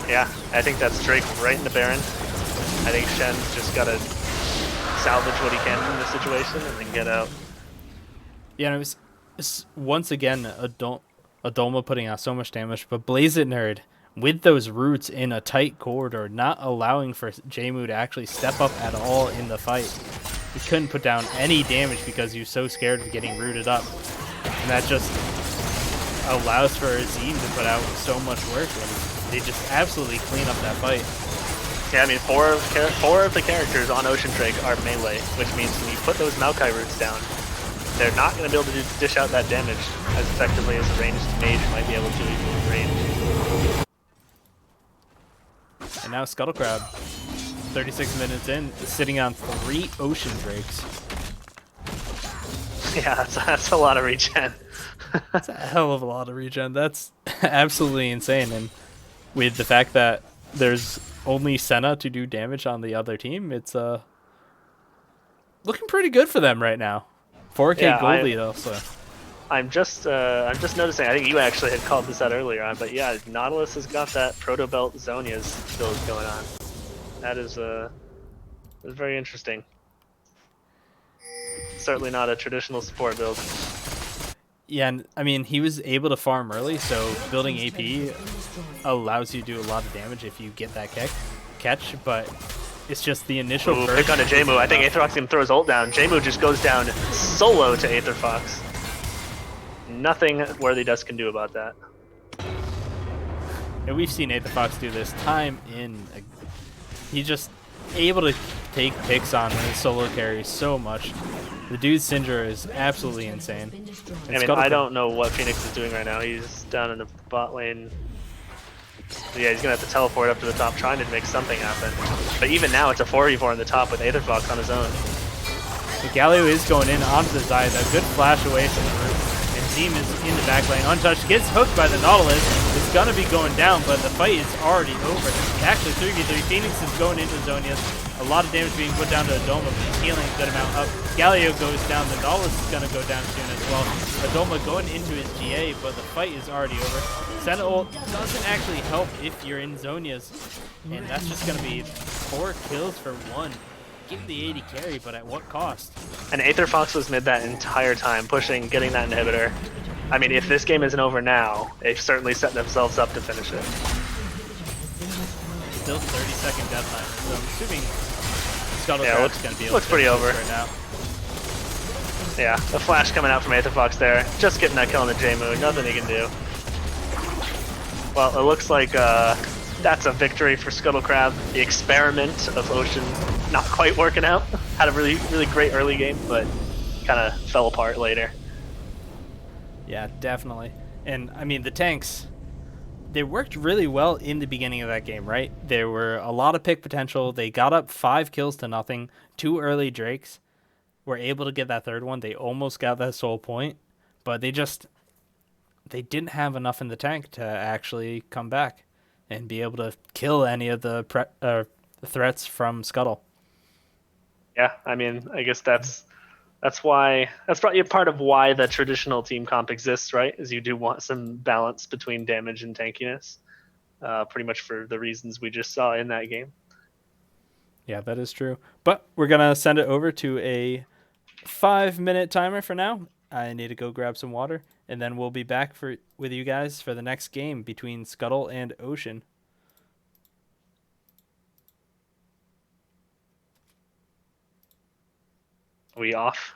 Yeah, I think that's Drake right in the Baron. I think Shen's just got to salvage what he can from the situation and then get out. Yeah, and it was once again Adulma putting out so much damage, but Blaze It Nerd with those roots in a tight corridor, not allowing for Jmu to actually step up at all in the fight. He couldn't put down any damage because he was so scared of getting rooted up. And that just allows for Azim to put out so much work, and they just absolutely clean up that fight. Yeah, I mean, four of the characters on Ocean Drake are melee, which means when you put those Maokai roots down, they're not going to be able to dish out that damage as effectively as a ranged mage might be able to even in range. And now Scuttle Crab, 36 minutes in, is sitting on 3 Ocean Drakes. Yeah, that's a lot of regen. That's a hell of a lot of regen. That's absolutely insane. And with the fact that there's only Senna to do damage on the other team, it's looking pretty good for them right now. 4K Yeah, Goldie though, so. I'm just noticing. I think you actually had called this out earlier on, but yeah, Nautilus has got that Proto Belt Zonia's build going on. That is very interesting. Certainly not a traditional support build. Yeah, and I mean, he was able to farm early, so building AP allows you to do a lot of damage if you get that catch, but it's just the initial burst. Pick on a Jmu. I think Aether Fox can throw his ult down. Jmu just goes down solo to Aether Fox. Nothing Worthy Dust can do about that. And we've seen Aether Fox do this time in. He's just able to take picks on his solo carries so much. The dude's Syndra is absolutely insane. I mean, I don't know what Phoenix is doing right now. He's down in the bot lane. Yeah, he's going to have to teleport up to the top trying to make something happen. But even now, it's a 4v4 in the top with Aether Fox on his own. The Galio is going in onto the Zythe. A good flash away from the roof. And Zim is in the back lane. Untouched. Gets hooked by the Nautilus. It's going to be going down, but the fight is already over. Actually, 3v3. Phoenix is going into Zonia's. A lot of damage being put down to Adulma, but he's healing a good amount up. Galio goes down. The Nautilus is going to go down soon as well. Adulma going into his GA, but the fight is already over. Senna ult doesn't actually help if you're in Zonia's. And that's just going to be 4 kills for 1. Give the 80 carry, but at what cost? And Aether Fox was mid that entire time, pushing, getting that inhibitor. I mean, if this game isn't over now, they've certainly set themselves up to finish it. Still 30-second deadline, so I'm assuming Scuttle Crab's going to be able looks to pretty over right now. Yeah, the flash coming out from Aether Fox there. Just getting that kill on the Jmu, nothing he can do. Well, it looks like that's a victory for Scuttle Crab. The experiment of Ocean not quite working out. Had a really, really great early game, but kind of fell apart later. Yeah, definitely. And, I mean, the tanks, they worked really well in the beginning of that game, right? There were a lot of pick potential. They got up 5 kills to nothing. 2 early Drakes were able to get that third one. They almost got that soul point, but they didn't have enough in the tank to actually come back and be able to kill any of the threats from Scuttle. Yeah, I mean, I guess that's probably a part of why the traditional team comp exists, right? Is you do want some balance between damage and tankiness, pretty much for the reasons we just saw in that game. Yeah, that is true. But we're going to send it over to a 5-minute timer for now. I need to go grab some water, and then we'll be back for with you guys for the next game between Scuttle and Ocean. We off.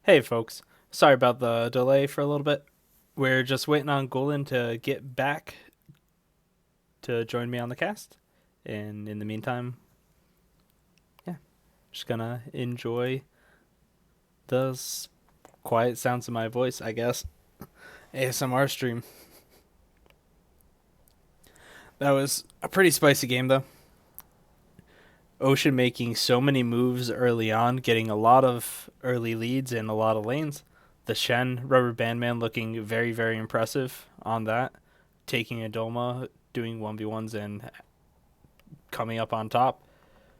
Hey, folks. Sorry about the delay for a little bit. We're just waiting on Golan to get back to join me on the cast. And in the meantime, yeah, just gonna enjoy the quiet sounds of my voice, I guess. ASMR stream. That was a pretty spicy game, though. Ocean making so many moves early on, getting a lot of early leads in a lot of lanes. The Shen Rubber Band Man looking very, very impressive on that. Taking a Doma, doing 1v1s, and coming up on top.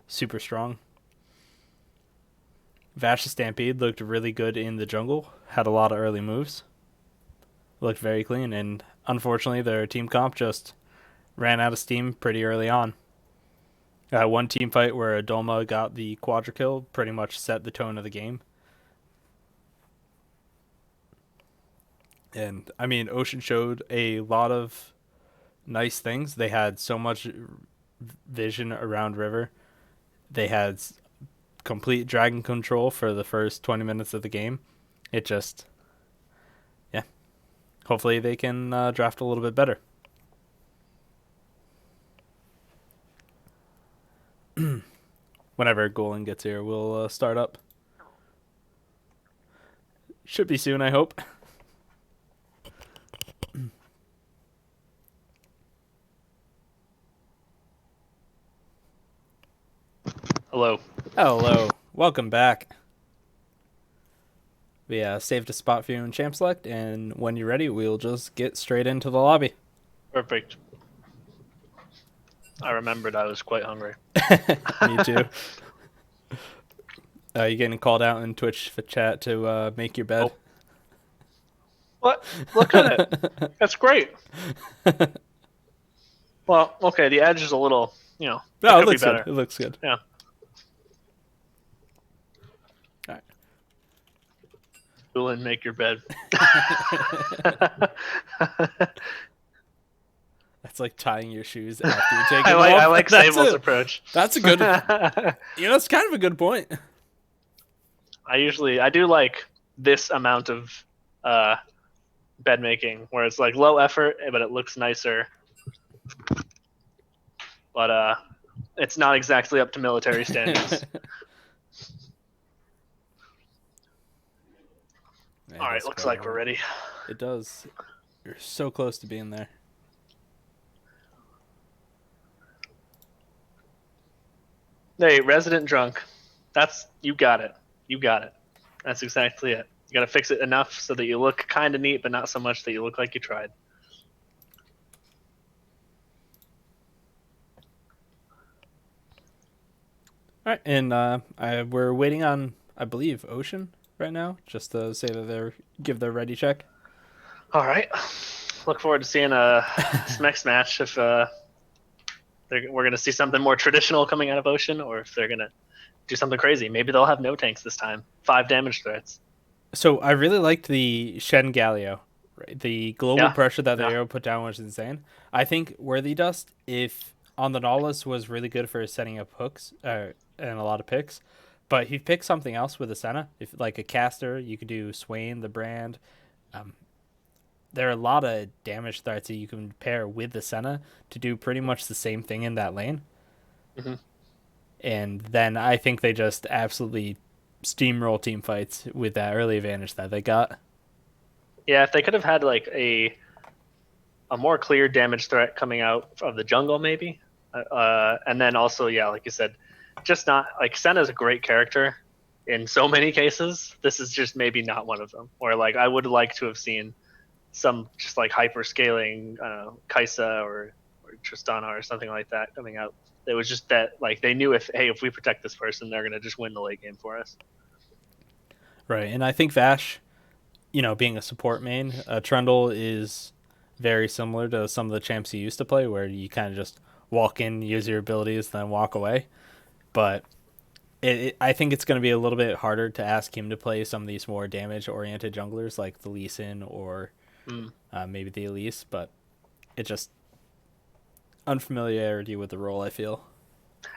Super strong. Vash's Stampede looked really good in the jungle. Had a lot of early moves. Looked very clean, and unfortunately, their team comp just ran out of steam pretty early on. One team fight where Adolma got the quadra kill pretty much set the tone of the game. And I mean, Ocean showed a lot of nice things. They had so much vision around River. They had complete dragon control for the first 20 minutes of the game. It just, yeah. Hopefully they can draft a little bit better. Whenever Golan gets here, we'll start up. Should be soon, I hope. Hello. Hello. Welcome back. We saved a spot for you in Champ Select, and when you're ready, we'll just get straight into the lobby. Perfect. I remembered I was quite hungry. Me too. You getting called out in Twitch chat to make your bed? Oh. What? Look at it. That's great. Well, okay, the edge is a little, No, it it could looks be better. good. It looks good. Yeah. All right. Golan, make your bed. That's like tying your shoes after you take them I off. like Sable's approach. That's a good. It's kind of a good point. I do like this amount of bed making where it's like low effort, but it looks nicer. But it's not exactly up to military standards. Man, All right, looks like we're ready. It does. You're so close to being there. Hey, resident drunk. You got it. You got it. That's exactly it. You got to fix it enough so that you look kind of neat, but not so much that you look like you tried. All right, and we're waiting on, I believe, Ocean right now, just to say that give their ready check. All right. Look forward to seeing this next match. If we're going to see something more traditional coming out of Ocean, or if they're going to do something crazy. Maybe they'll have no tanks this time. 5 damage threats. So I really liked the Shen Galio. Right? The global pressure that the arrow put down was insane. I think Worthy Dust, if on the Nautilus, was really good for setting up hooks and a lot of picks. But he picked something else with a Senna. If like a caster, you could do Swain, the brand. There are a lot of damage threats that you can pair with the Senna to do pretty much the same thing in that lane. Mm-hmm. And then I think they just absolutely steamroll team fights with that early advantage that they got. Yeah, if they could have had like a more clear damage threat coming out of the jungle, maybe. And then also, yeah, like you said, just not like Senna's a great character in so many cases. This is just maybe not one of them. Or like I would like to have seen some just like hyper scaling, I don't know, Kaisa or Tristana or something like that coming out. It was just that like they knew if we protect this person, they're gonna just win the late game for us. Right, and I think Vash, being a support main, Trundle is very similar to some of the champs he used to play, where you kind of just walk in, use your abilities, then walk away. But I think it's going to be a little bit harder to ask him to play some of these more damage-oriented junglers like the Lee Sin or maybe the Elise, but it just unfamiliarity with the role, I feel.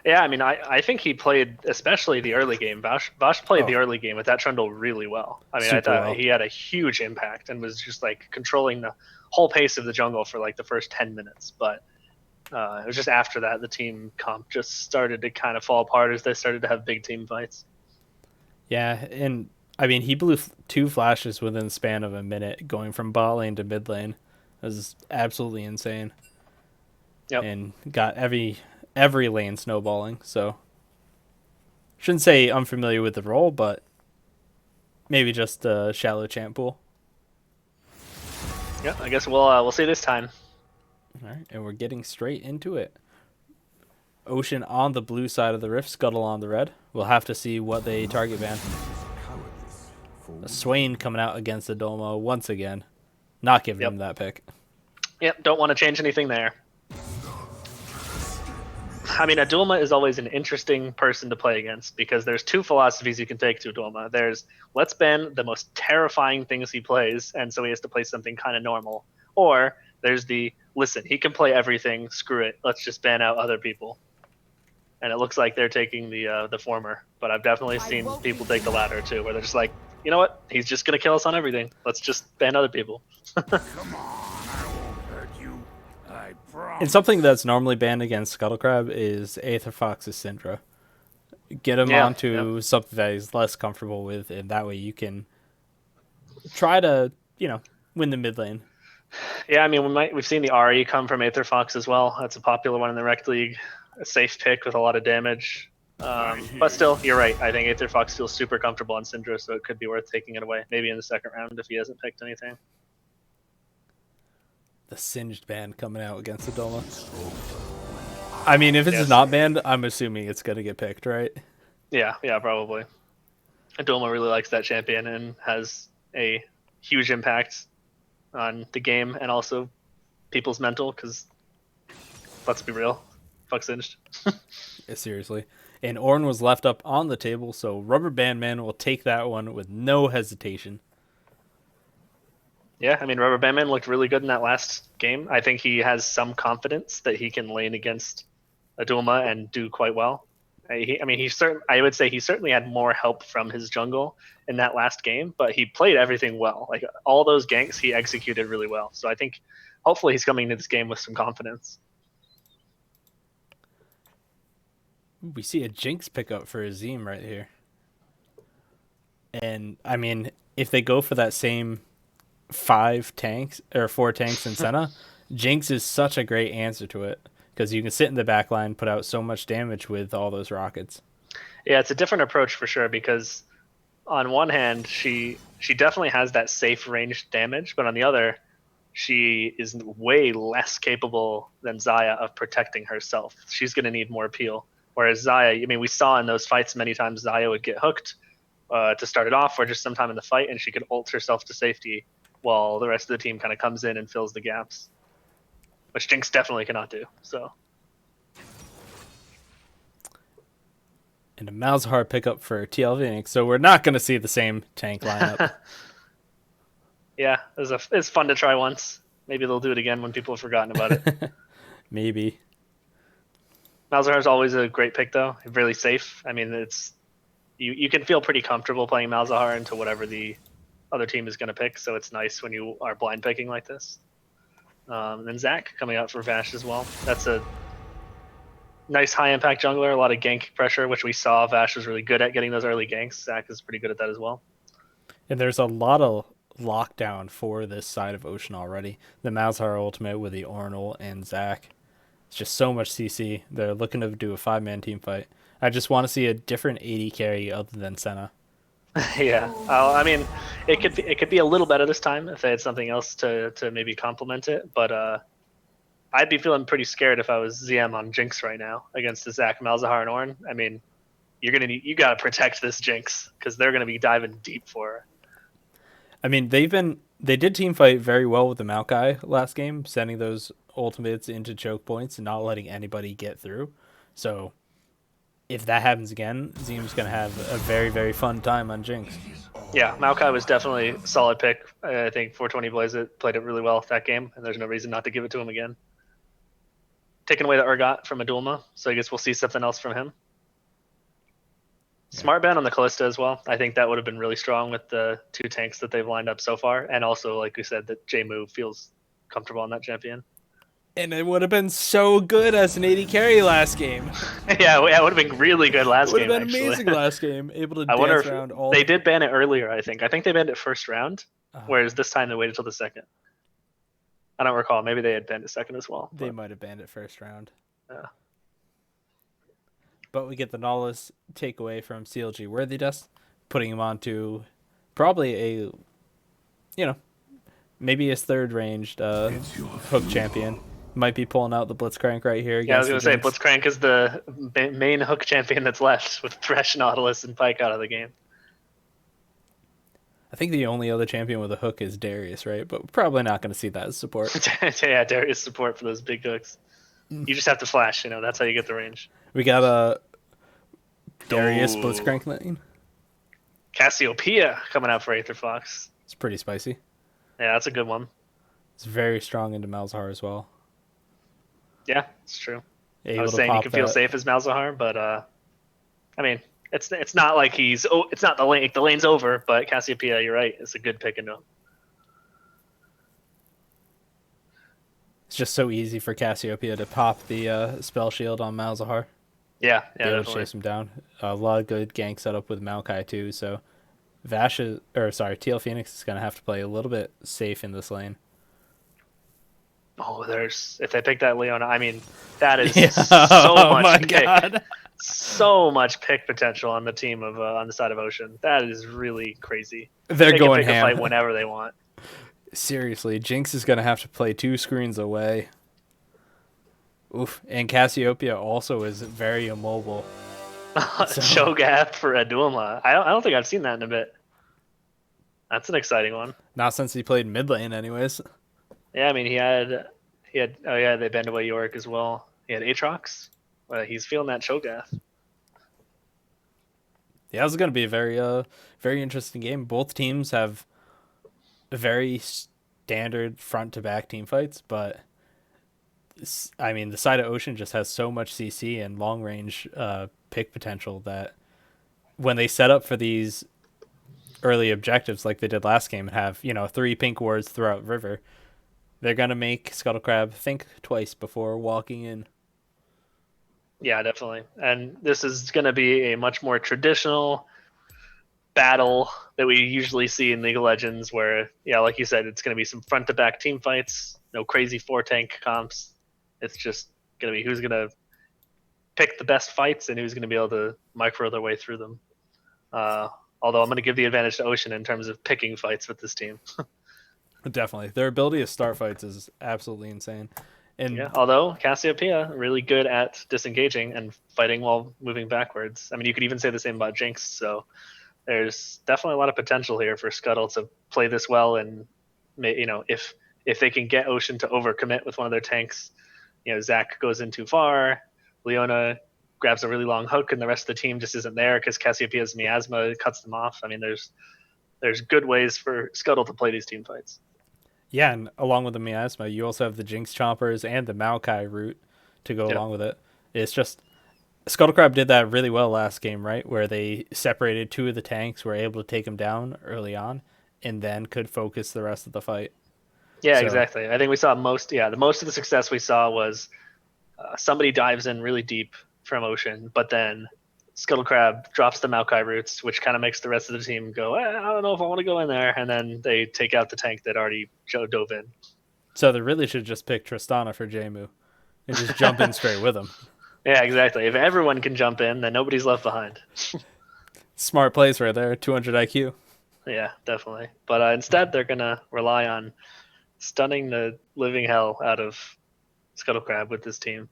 Yeah, I mean, I think he played especially the early game. Vosh played Oh, the early game with that Trundle really well. I mean, I super thought well. he had a huge impact and was just like controlling the whole pace of the jungle for like the first 10 minutes. But it was just after that the team comp just started to kind of fall apart as they started to have big team fights. Yeah, and I mean, he blew two flashes within the span of a minute, going from bot lane to mid lane. It was absolutely insane, Yep. and got every lane snowballing. So shouldn't say unfamiliar with the role, but maybe just a shallow champ pool. Yeah, I guess we'll see this time. All right, and we're getting straight into it. Ocean on the blue side of the rift, Scuttle on the red. We'll have to see what they target ban. A Swain coming out against the Domo once again. Not giving Yep. him that pick. Yep. Don't want to change anything there. I mean, Adulma is always an interesting person to play against because there's two philosophies you can take to Adulma. There's let's ban the most terrifying things he plays, and so he has to play something kind of normal. Or there's the listen, he can play everything, screw it, let's just ban out other people. And it looks like they're taking the former, but I've definitely seen people take the latter too, where they're just like, you know what, he's just gonna kill us on everything. Let's just ban other people. Come on, I won't hurt you. I promise. And something that's normally banned against Scuttle Crab is Aether Fox's Syndra. Get him Yeah, onto something that he's less comfortable with, and that way you can try to, win the mid lane. yeah. I mean, we've seen the RE come from Aether Fox as well. That's a popular one in the Rekt League. A safe pick with a lot of damage. But still, you're right. I think Aether Fox feels super comfortable on Syndra, so it could be worth taking it away. Maybe in the second round if he hasn't picked anything. The Singed band coming out against the Doma. I mean, if it's Yes. not banned, I'm assuming it's going to get picked, right? Yeah, probably. Adoma really likes that champion and has a huge impact on the game and also people's mental. Because let's be real, fuck Singed. Yeah, seriously. And Ornn was left up on the table, so Rubber Band Man will take that one with no hesitation. Yeah, I mean, Rubber Bandman looked really good in that last game. I think he has some confidence that he can lane against Aduma and do quite well. I would say he certainly had more help from his jungle in that last game, but he played everything well. Like all those ganks, he executed really well. So I think hopefully he's coming into this game with some confidence. We see a Jinx pickup for Azim right here. And, I mean, if they go for that same 4 tanks in Senna, Jinx is such a great answer to it. Because you can sit in the back line, put out so much damage with all those rockets. Yeah, it's a different approach for sure because on one hand, she definitely has that safe ranged damage, but on the other, she is way less capable than Xayah of protecting herself. She's going to need more peel. Whereas Xayah, I mean, we saw in those fights many times Xayah would get hooked to start it off or just sometime in the fight, and she could ult herself to safety while the rest of the team kind of comes in and fills the gaps, which Jinx definitely cannot do. So. And a Malzahar pickup for TL Phoenix, so we're not going to see the same tank lineup. Yeah, it's fun to try once. Maybe they'll do it again when people have forgotten about it. Maybe. Malzahar is always a great pick, though. Really safe. I mean, it's you can feel pretty comfortable playing Malzahar into whatever the other team is going to pick. So it's nice when you are blind picking like this. And then Zach coming out for Vash as well. That's a nice high impact jungler. A lot of gank pressure, which we saw Vash was really good at getting those early ganks. Zach is pretty good at that as well. And there's a lot of lockdown for this side of Ocean already. The Malzahar ultimate with the Ornal and Zac. It's just so much CC. They're looking to do a 5-man team fight. I just want to see a different AD carry other than Senna. Yeah, I mean, it could be a little better this time if they had something else to maybe complement it. But I'd be feeling pretty scared if I was ZM on Jinx right now against the Zac, Malzahar, and Ornn. I mean, you got to protect this Jinx because they're gonna be diving deep for her. I mean, they did team fight very well with the Maokai last game, sending those ultimates into choke points and not letting anybody get through. So if that happens again, Zim's gonna have a very, very fun time on Jinx. Yeah, Maokai was definitely a solid pick. I think 420 played it really well that game, and there's no reason not to give it to him again. taking away the Urgot from Adulma, so I guess we'll see something else from him. Yeah. Smart ban on the Callista as well. I think that would have been really strong with the 2 tanks that they've lined up so far, and also, like we said, that Jmu feels comfortable on that champion. And it would have been so good as an AD carry last game. Yeah, it would have been really good last It would game. have been actually. amazing last game. Able to I wonder dance if around all. they did ban it earlier. I think they banned it first round, whereas this time they waited till the second. I don't recall. Maybe they had banned it second as well. They might have banned it first round. Yeah. But we get the Nautilus takeaway from CLG Worthy Dust, putting him onto probably a, maybe his third ranged hook champion. Might be pulling out the Blitzcrank right here. Yeah, I was going to say Blitzcrank is the main hook champion that's left with Thresh, Nautilus, and Pyke out of the game. I think the only other champion with a hook is Darius, right? But we're probably not going to see that as support. Yeah, Darius support for those big hooks. You just have to flash, that's how you get the range. We got a Darius Blitzcrank lane. Cassiopeia coming out for Aether Fox. It's pretty spicy. Yeah, that's a good one. It's very strong into Malzahar as well. Yeah, it's true. Able I was to saying you pop can feel that. safe as Malzahar, but I mean, it's not like it's not the lane. The lane's over, but Cassiopeia, you're right. It's a good pick and go. It's just so easy for Cassiopeia to pop the spell shield on Malzahar. Yeah, Be able to definitely. chase him down. A lot of good gank set up with Maokai too. So TL Phoenix is gonna have to play a little bit safe in this lane. Oh, if they pick that Leona, I mean, that is Yeah. so Oh much my pick. God. So much pick potential on the team of on the side of Ocean. That is really crazy. They're They going can pick a ham. fight whenever they want. Seriously, Jinx is gonna have to play 2 screens away. Oof, and Cassiopeia also is very immobile. Cho'Gath for Adulma. I don't think I've seen that in a bit. That's an exciting one. Not since he played mid lane, anyways. Yeah, I mean, he had. Oh yeah, they banned away Yorick as well. He had Aatrox. He's feeling that Cho'Gath. Yeah, this is going to be a very interesting game. Both teams have very standard front to back team fights, but I mean, the side of Ocean just has so much CC and long range pick potential that when they set up for these early objectives like they did last game and have 3 pink wards throughout River, they're going to make Scuttle Crab think twice before walking in. Yeah, definitely. And this is going to be a much more traditional battle that we usually see in League of Legends where, yeah, like you said, it's going to be some front-to-back team fights, no crazy 4-tank comps. It's just going to be who's going to pick the best fights and who's going to be able to micro their way through them. Although I'm going to give the advantage to Ocean in terms of picking fights with this team. Definitely. Their ability to start fights is absolutely insane. And yeah, although Cassiopeia really good at disengaging and fighting while moving backwards. I mean, you could even say the same about Jinx. So there's definitely a lot of potential here for Scuttle to play this well. And if they can get Ocean to overcommit with one of their tanks, Zach goes in too far, Leona grabs a really long hook, and the rest of the team just isn't there because Cassiopeia's miasma cuts them off. I mean, there's good ways for Scuttle to play these team fights. yeah, and along with the miasma, you also have the Jinx chompers and the Maokai route to go along with it. It's just Scuttle Crab did that really well last game, right? Where they separated 2 of the tanks, were able to take them down early on, and then could focus the rest of the fight. Yeah, exactly. I think we saw the most of the success we saw was somebody dives in really deep from Ocean, but then Scuttle Crab drops the Maokai roots, which kind of makes the rest of the team go, I don't know if I want to go in there, and then they take out the tank that already dove in. So they really should just pick Tristana for Jmu and just jump in straight with him. Yeah, exactly. If everyone can jump in, then nobody's left behind. Smart plays right there, 200 IQ. Yeah, definitely. But instead, they're going to rely on stunning the living hell out of Scuttle Crab with this team.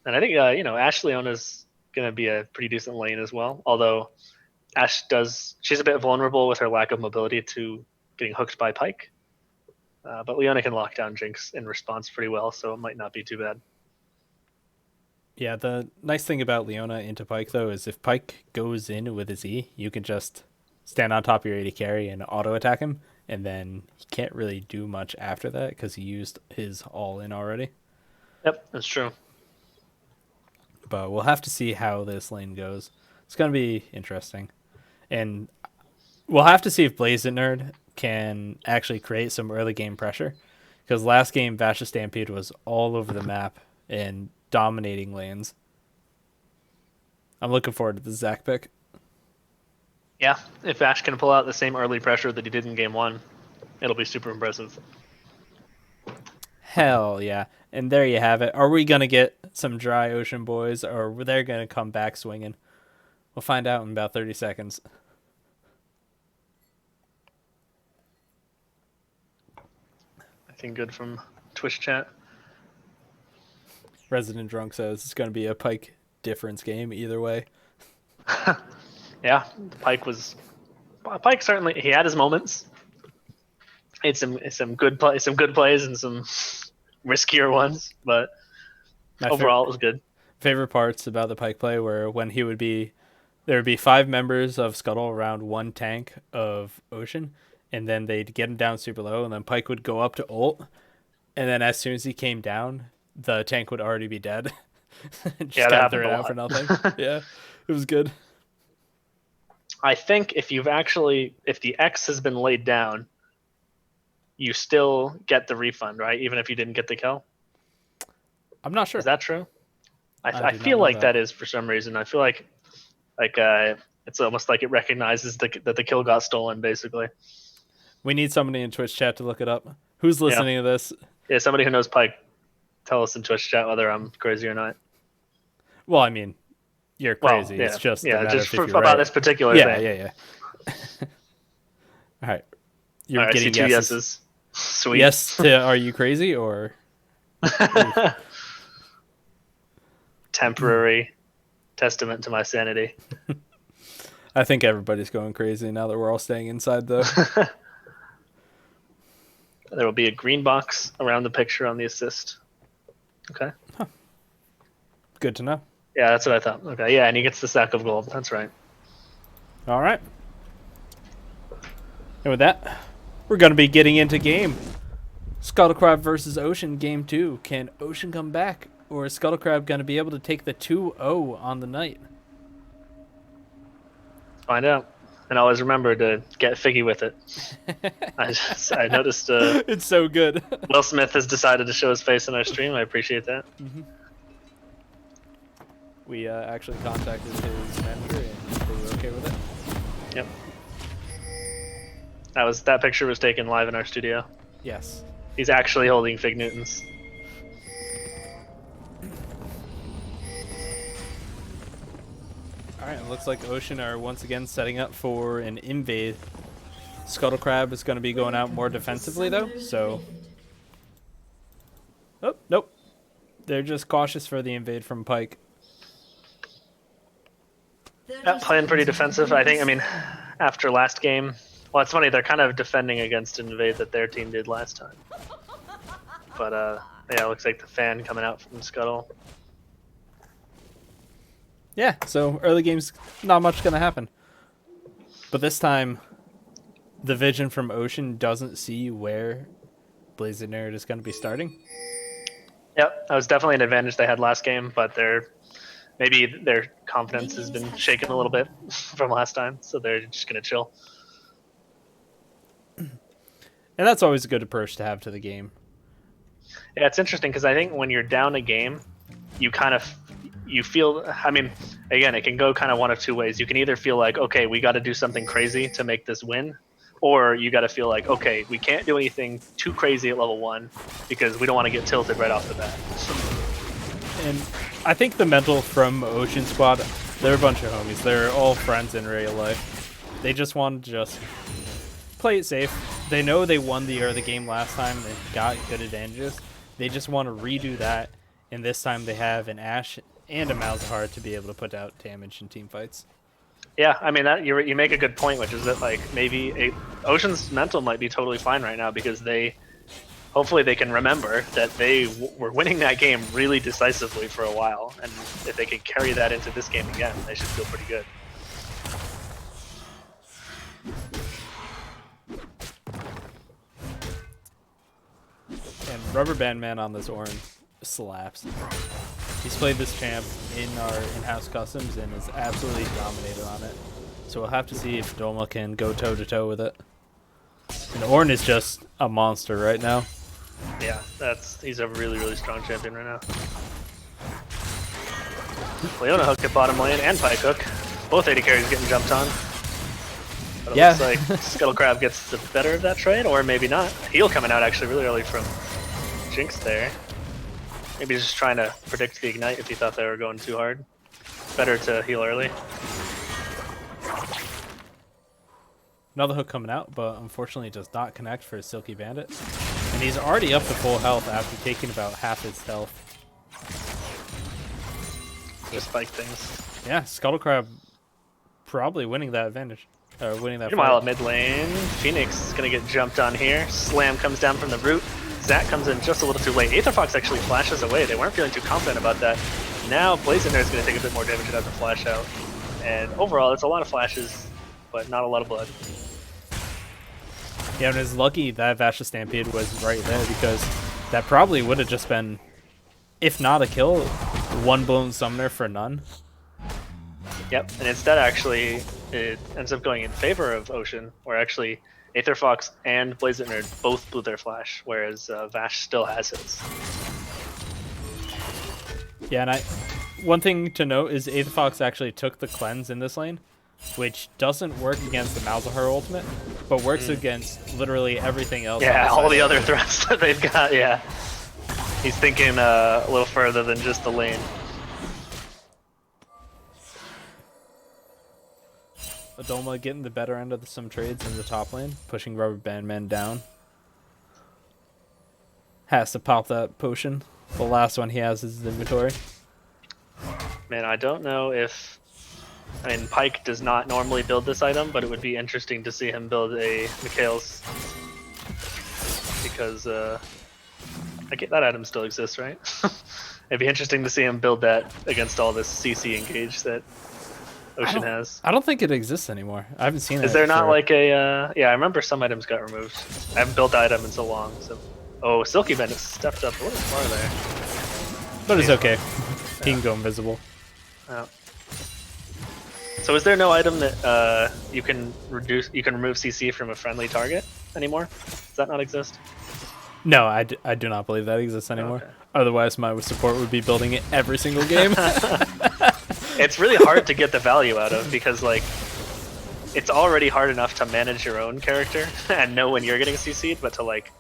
And I think, Ash Leona's going to be a pretty decent lane as well. Although she's a bit vulnerable with her lack of mobility to getting hooked by Pyke. But Leona can lock down Jinx in response pretty well, so it might not be too bad. Yeah, the nice thing about Leona into Pyke, though, is if Pyke goes in with his E, you can just stand on top of your AD carry and auto-attack him, and then he can't really do much after that because he used his all-in already. Yep, that's true. but we'll have to see how this lane goes. It's going to be interesting. And we'll have to see if Blazing Nerd can actually create some early game pressure. Because last game, Vash's Stampede was all over the map and dominating lanes. I'm looking forward to the Zach pick. Yeah, if Ash can pull out the same early pressure that he did in game 1, it'll be super impressive. Hell yeah. And there you have it. Are we going to get some dry ocean boys, or are they going to come back swinging? We'll find out in about 30 seconds. Anything good from Twitch chat? Resident Drunk says it's going to be a Pike difference game either way. Yeah, Pike certainly, he had his moments. It's some good plays and some riskier ones, but overall it was good. Favorite parts about the Pike play were when there would be 5 members of Scuttle around 1 tank of Ocean, and then they'd get him down super low, and then Pike would go up to ult, and then as soon as he came down, the tank would already be dead. Yeah, that happened threw it a out for lot. nothing. Yeah, it was good. I think if the X has been laid down, you still get the refund, right? Even if you didn't get the kill. I'm not sure. Is that true? I do not feel know like that. that is for some reason. I feel like it's almost like it recognizes that the kill got stolen, basically. We need somebody in Twitch chat to look it up. Who's listening to this? Yeah, somebody who knows Pike, tell us in Twitch chat whether I'm crazy or not. Well, I mean, you're crazy. Well, It's just a yeah, matter just of if you're about right. this particular Yeah, thing. yeah. All right. You're All right, I see getting two yeses. yeses. Sweet. Yes to are you crazy or Temporary testament to my sanity. I think everybody's going crazy now that we're all staying inside though. There will be a green box around the picture on the assist. Okay. Good to know. Yeah, that's what I thought. Okay, yeah, and he gets the sack of gold. That's right. All right. And with that, we're going to be getting into game. Scuttle Crab versus Ocean, game 2. Can Ocean come back, or is Scuttle Crab going to be able to take the 2-0 on the night? Find out. And always remember to get figgy with it. I noticed It's so good. Will Smith has decided to show his face in our stream. I appreciate that. We actually contacted his manager, and they were okay with it. Yep. That picture was taken live in our studio. Yes. He's actually holding Fig Newtons. All right, it looks like Ocean are once again setting up for an invade. Scuttle Crab is going to be going out more defensively, though, so... Oh, nope. They're just cautious for the invade from Pike. Yeah, playing pretty defensive. I mean, after last game... Well, it's funny, they're kind of defending against an invade that their team did last time. But, yeah, it looks like the fan coming out from Scuttle. Yeah, so early game's not much going to happen. But this time, the vision from Ocean doesn't see where Blazing Nerd is going to be starting. Yep, that was definitely an advantage they had last game, but maybe their confidence has been shaken a little bit from last time, so they're just going to chill. And that's always a good approach to have to the game. Yeah, it's interesting because I think when you're down a game, you feel, I mean, again, it can go kind of one of two ways. You can either feel like, okay, we got to do something crazy to make this win, or you got to feel like, okay, we can't do anything too crazy at level 1 because we don't want to get tilted right off the bat. And I think the mental from Ocean Squad, they're a bunch of homies. They're all friends in real life. They just want to just play it safe. They know they won the early game last time and got good advantages. They just want to redo that, and this time they have an Ashe and a Malzahar to be able to put out damage in team fights. Yeah, I mean, that you make a good point, which is that like maybe Ocean's mental might be totally fine right now because hopefully they can remember that they were winning that game really decisively for a while, and if they can carry that into this game again, they should feel pretty good. And Rubber Band Man on this orange slaps. He's played this champ in our in-house customs and is absolutely dominated on it. So we'll have to see if Dolma can go toe-to-toe with it. And Ornn is just a monster right now. Yeah, he's a really, really strong champion right now. Leona hook at bottom lane and Pike hook. Both AD carries getting jumped on. But it looks like Scuttle Crab gets the better of that trade, or maybe not. Heal coming out actually really early from Jinx there. Maybe he's just trying to predict the ignite if he thought they were going too hard. Better to heal early. Another hook coming out, but unfortunately it does not connect for Silky Bandit. And he's already up to full health after taking about half his health. Just spike things. Yeah, Scuttle Crab probably winning that advantage. Or winning that Meanwhile fight. at mid lane, Phoenix is going to get jumped on here. Slam comes down from the root. Zac comes in just a little too late. Aether Fox actually flashes away. They weren't feeling too confident about that. Now Blazing is going to take a bit more damage without the flash out. And overall, it's a lot of flashes, but not a lot of blood. Yeah, and it's lucky that Vashta Stampede was right there because that probably would have just been, if not a kill, one blown summoner for none. Yep, and instead actually it ends up going in favor of Ocean, where actually Aether Fox and Blazing Nerd both blew their flash, whereas Vash still has his. Yeah, and one thing to note is Aether Fox actually took the cleanse in this lane, which doesn't work against the Malzahar ultimate, but works against literally everything else. Yeah, all the other threats that they've got, yeah. He's thinking a little further than just the lane. Adoma getting the better end of some trades in the top lane, pushing Rubber Band Men down. Has to pop that potion. The last one he has is his inventory. Man, I don't know if... I mean, Pike does not normally build this item, but it would be interesting to see him build a Mikhail's. Because, that item still exists, right? It'd be interesting to see him build that against all this CC engage that Ocean has. I don't think it exists anymore. I haven't seen it. Is there not like a... yeah, I remember some items got removed. I haven't built the item in so long, so... Oh, Silky Bandit stepped up a little far there. But it's okay. He can go invisible. Oh. So is there no item that you can remove CC from a friendly target anymore? Does that not exist? No, I do not believe that exists anymore. Okay. Otherwise, my support would be building it every single game. It's really hard to get the value out of because, like, it's already hard enough to manage your own character and know when you're getting CC'd, but to, like,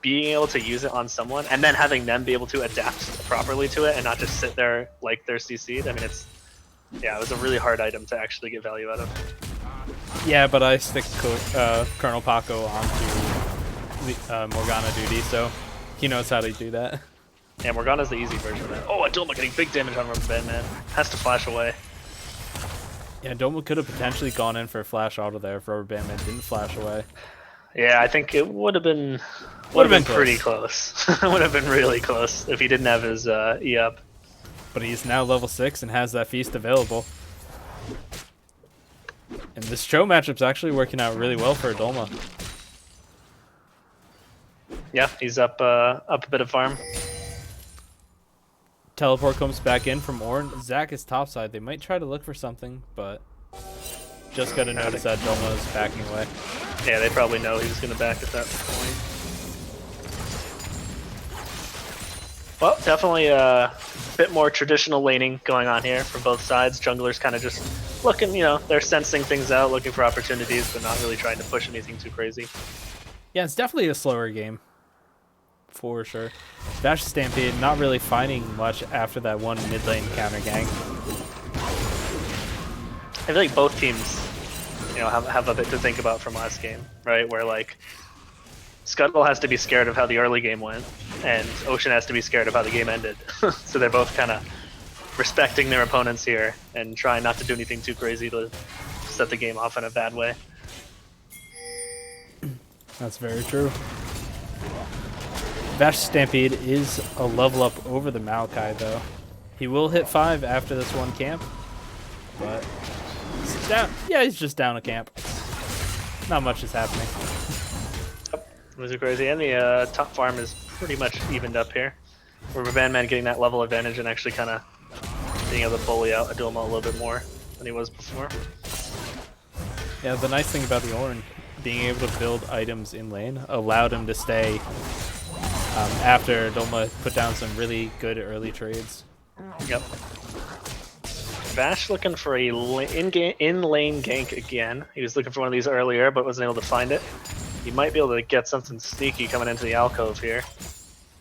being able to use it on someone and then having them be able to adapt properly to it and not just sit there like they're CC'd. I mean, it was a really hard item to actually get value out of. Yeah, but I stick Colonel Paco onto the, Morgana duty, so he knows how to do that. Yeah, Morgana's the easy version of that. Oh, Adoma getting big damage on Rubber Band Man. Has to flash away. Yeah, Doma could have potentially gone in for a flash auto there if Rubber Band Man didn't flash away. Yeah, I think it would have been pretty close. Would have been really close if he didn't have his E up. But he's now level 6 and has that feast available. And this Cho matchup's actually working out really well for Adoma. Yeah, he's up a bit of farm. Teleport comes back in from Ornn. Zac is topside. They might try to look for something, but just gotta notice that Doma is backing away. Yeah, they probably know he was gonna back at that point. Well, definitely a bit more traditional laning going on here from both sides. Junglers kind of just looking, they're sensing things out, looking for opportunities, but not really trying to push anything too crazy. Yeah, it's definitely a slower game. For sure. Dash Stampede not really finding much after that one mid lane counter gang. I feel like both teams, have a bit to think about from last game, right? Where like Scuttle has to be scared of how the early game went, and Ocean has to be scared of how the game ended. So they're both kind of respecting their opponents here and trying not to do anything too crazy to set the game off in a bad way. That's very true. Vash Stampede is a level up over the Maokai, though. He will hit 5 after this one camp, but he's down. Yeah, he's just down a camp. Not much is happening. Yep, those are crazy. And the top farm is pretty much evened up here. Rubber Band Man getting that level advantage and actually kind of being able to bully out Adulma a little bit more than he was before. Yeah, the nice thing about the Ornn being able to build items in lane allowed him to stay after Adulma put down some really good early trades. Yep. Vash looking for a in-lane gank again. He was looking for one of these earlier, but wasn't able to find it. He might be able to get something sneaky coming into the alcove here.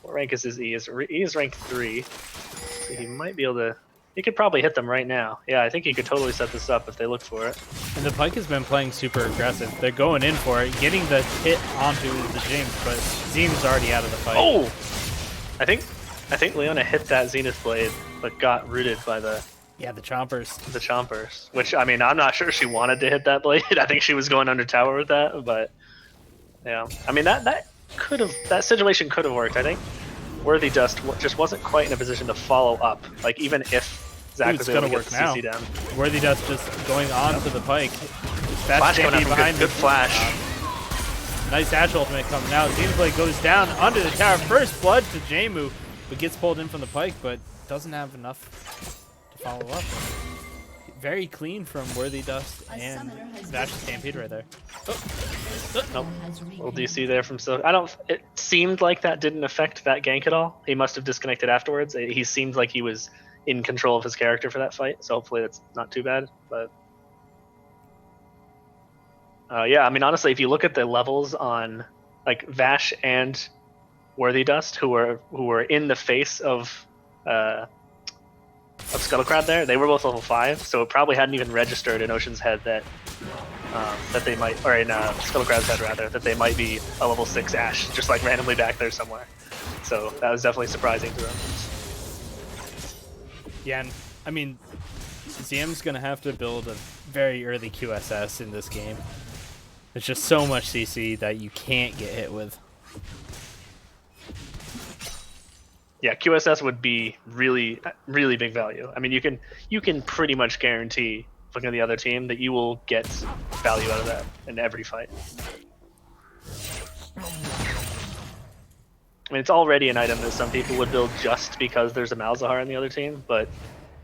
What rank is his E? E is rank 3. So he might be able to... He could probably hit them right now. Yeah, I think he could totally set this up if they look for it. And the Pyke has been playing super aggressive. They're going in for it, getting the hit onto the James, but Zenith's already out of the fight. Oh! I think Leona hit that Zenith Blade, but got rooted by the... Yeah, the Chompers. The Chompers. Which, I mean, I'm not sure she wanted to hit that blade. I think she was going under tower with that, but... Yeah. I mean, that situation could have worked, I think. Worthy Dust just wasn't quite in a position to follow up. Like, even if Zach was able to get the CC down. Worthy Dust just going on to the Pyke. Flash coming up behind good flash. Nice Ash ultimate coming out. Xenoblade goes down under the tower. First blood to Jmu, but gets pulled in from the Pyke, but doesn't have enough to follow up. Very clean from Worthy Dust and Vash Stampede right there. Nope. Little DC there from Silk. It seemed like that didn't affect that gank at all. He must have disconnected afterwards. He seemed like he was in control of his character for that fight, so hopefully that's not too bad. But yeah, I mean, honestly, if you look at the levels on like Vash and Worthy Dust, who were in the face of Scuttle Crab there, they were both level 5, so it probably hadn't even registered in Ocean's head that they might, or in Scuttle Crab's head rather, that they might be a level 6 Ashe, just like randomly back there somewhere. So that was definitely surprising to them. Yeah, and I mean, ZM's gonna have to build a very early QSS in this game. There's just so much CC that you can't get hit with. Yeah, QSS would be really, really big value. I mean, you can pretty much guarantee, looking at the other team, that you will get value out of that in every fight. I mean, it's already an item that some people would build just because there's a Malzahar on the other team, but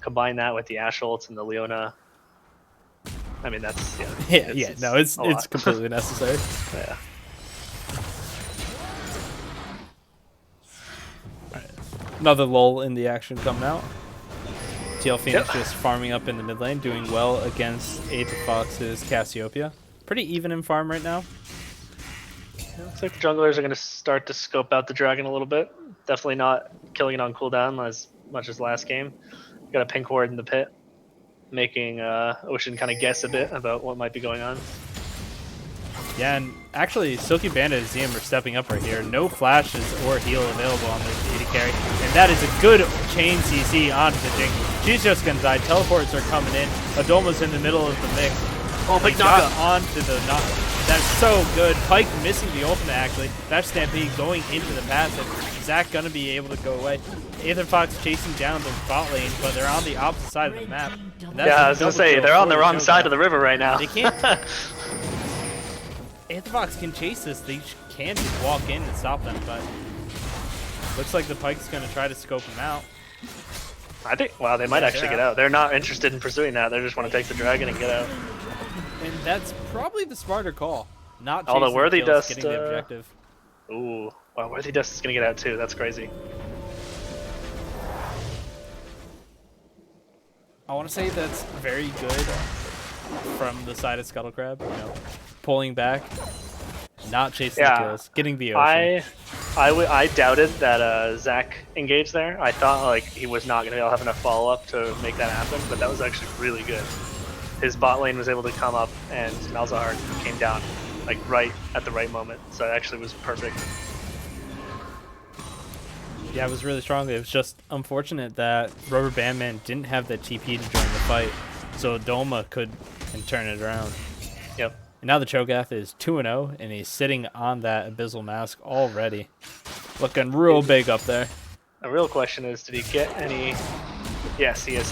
combine that with the Ashe ults and the Leona. I mean, that's it's completely necessary. Yeah. Another lull in the action coming out. TL Phoenix just farming up in the mid lane, doing well against Aether Fox's Cassiopeia. Pretty even in farm right now. Looks like the junglers are going to start to scope out the dragon a little bit. Definitely not killing it on cooldown as much as last game. Got a pink ward in the pit, making Ocean kind of guess a bit about what might be going on. Yeah, and actually, Silky Bandit and ZM are stepping up right here. No flashes or heal available on the AD carry, and that is a good chain CC onto the Jink. She's just going to die. Teleports are coming in. Adulma's in the middle of the mix. Oh, big knockup onto the knock. That's so good. Pyke missing the ultimate, actually. Vash Stampede going into the passive. Zach going to be able to go away. Aether Fox chasing down the bot lane, but they're on the opposite side of the map. Yeah, I was going to say, they're on the wrong side of the river right now. They can't... Aether Fox can chase this. They can just walk in and stop them, but looks like the Pyke's going to try to scope him out. I think, wow, they might actually get out. They're not interested in pursuing that. They just want to take the dragon and get out. And that's probably the smarter call. Not Although chasing Worthy the kills, Dust, getting the objective. Ooh, wow, Worthy Dust is going to get out too. That's crazy. I want to say that's very good from the side of Scuttle Crab. You know, pulling back, not chasing the kills, getting the Ocean. I doubted that Zach engaged there. I thought like he was not going to be able to have enough follow-up to make that happen, but that was actually really good. His bot lane was able to come up, and Malzahar came down like right at the right moment, so it actually was perfect. Yeah, it was really strong. It was just unfortunate that Rubber Band Man didn't have the TP to join the fight, so Adulma could turn it around. Yep. And now the Cho'Gath is 2-0, and he's sitting on that Abyssal Mask already. Looking real big up there. The real question is, did he get any... Yes, he has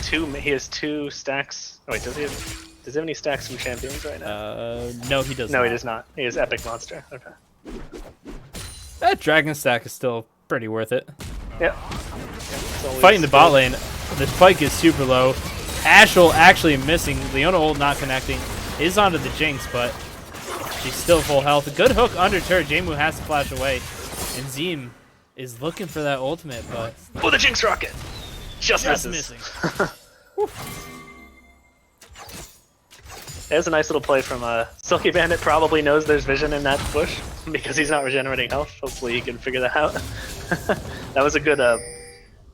two stacks. Oh, wait, does he have any stacks from champions right now? No, he does not. No, he does not. He has Epic Monster. Okay. That Dragon stack is still pretty worth it. Yep. Fighting the bot lane. The spike is super low. Ashel actually missing. Leona ult not connecting. Is onto the Jinx, but she's still full health. A good hook under turret. Jmu has to flash away. And Zim is looking for that ultimate, but... Oh, the Jinx rocket! Just misses. missing. There's a nice little play from Silky Bandit. Probably knows there's vision in that bush because he's not regenerating health. Hopefully he can figure that out. That was a good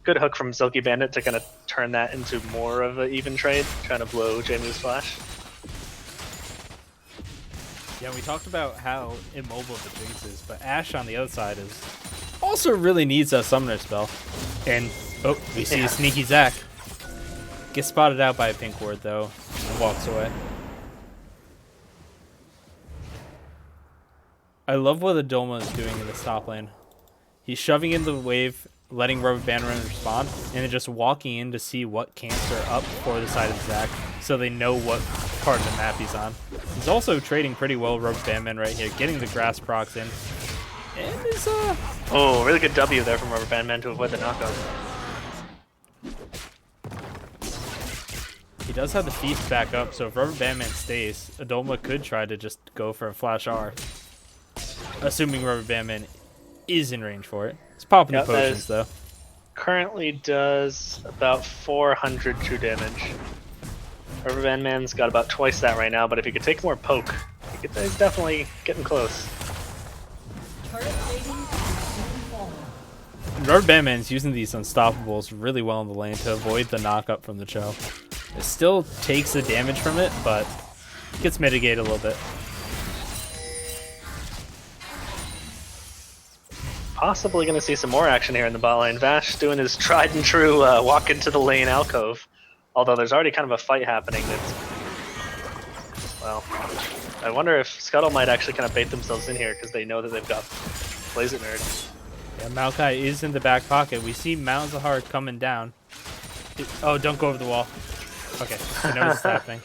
good hook from Silky Bandit to kind of turn that into more of an even trade, trying to blow Jmu's flash. Yeah, we talked about how immobile the Jinx is, but Ashe on the other side is also really needs a summoner spell. And, oh, we see a sneaky Zac. Gets spotted out by a pink ward, though, and walks away. I love what Adoma is doing in this top lane. He's shoving in the wave, letting Rubber Band Run respond, and then just walking in to see what camps are up for the side of Zac, so they know what part of the map he's on. He's also trading pretty well Rubber Bandman right here, getting the grass procs in. And is Oh, really good W there from Rubber Bandman to avoid the knockup. He does have the feast back up, so if Rubber Bandman stays, Adoma could try to just go for a flash R. Assuming Rubber Bandman is in range for it. It's popping the potions though. Currently does about 400 true damage. Rubber Bandman's got about twice that right now, but if he could take more poke, he's definitely getting close. And Rubber Bandman's using these unstoppables really well in the lane to avoid the knock-up from the Cho. It still takes the damage from it, but gets mitigated a little bit. Possibly going to see some more action here in the bot lane. Vash doing his tried and true walk into the lane alcove. Although there's already kind of a fight happening that's... Well, I wonder if Scuttle might actually kind of bait themselves in here because they know that they've got Blaze It Nerd. Yeah, Maokai is in the back pocket. We see Malzahar coming down. Oh, don't go over the wall. Okay, I know what's happening.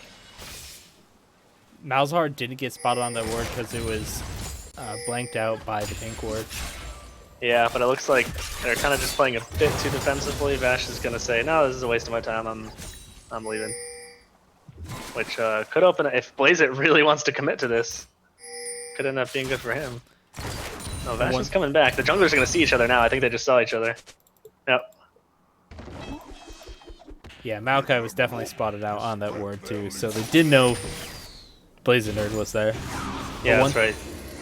Malzahar didn't get spotted on that ward because it was blanked out by the pink ward. Yeah, but it looks like they're kind of just playing a bit too defensively. Vash is going to say, no, this is a waste of my time, I'm leaving. Which could open, if Blaze It really wants to commit to this, could end up being good for him. No, Vash is coming back. The junglers are going to see each other now. I think they just saw each other. Yep. Yeah, Maokai was definitely spotted out on that ward too, so they did know Blaze It Nerd was there. Yeah, that's right.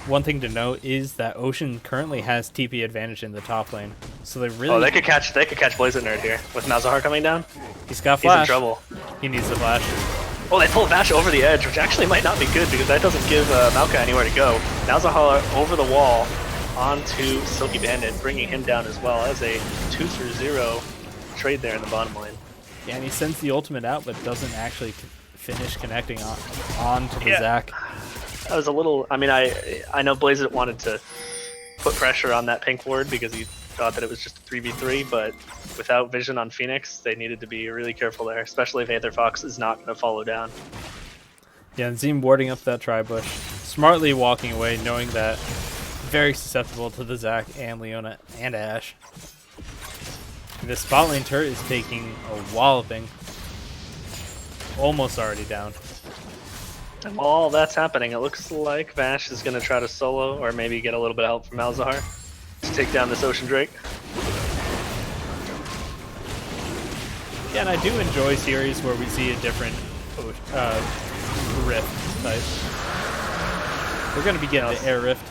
One thing to note is that Ocean currently has TP advantage in the top lane, so they really. Oh, they could catch Blaze It Nerd here with Malzahar coming down. He's got flash. He's in trouble. He needs the flash. Oh, they pull Vash over the edge, which actually might not be good because that doesn't give Maokai anywhere to go. Malzahar over the wall onto Silky Bandit, bringing him down as well as a 2-0 trade there in the bottom lane. Yeah, and he sends the ultimate out, but doesn't actually finish connecting on to the Zac. That was a little. I mean, I know Blaze It wanted to put pressure on that pink ward because he thought that it was just a 3v3, but without vision on Phoenix, they needed to be really careful there, especially if Aether Fox is not going to follow down. Yeah, and Zim warding up that tri-bush, smartly walking away, knowing that very susceptible to the Zac and Leona and Ashe. The spot lane turret is taking a walloping. Almost already down. And while that's happening, it looks like Vash is going to try to solo, or maybe get a little bit of help from Malzahar to take down this Ocean Drake. Yeah, and I do enjoy series where we see a different rift type. We're going to be getting the Air Rift.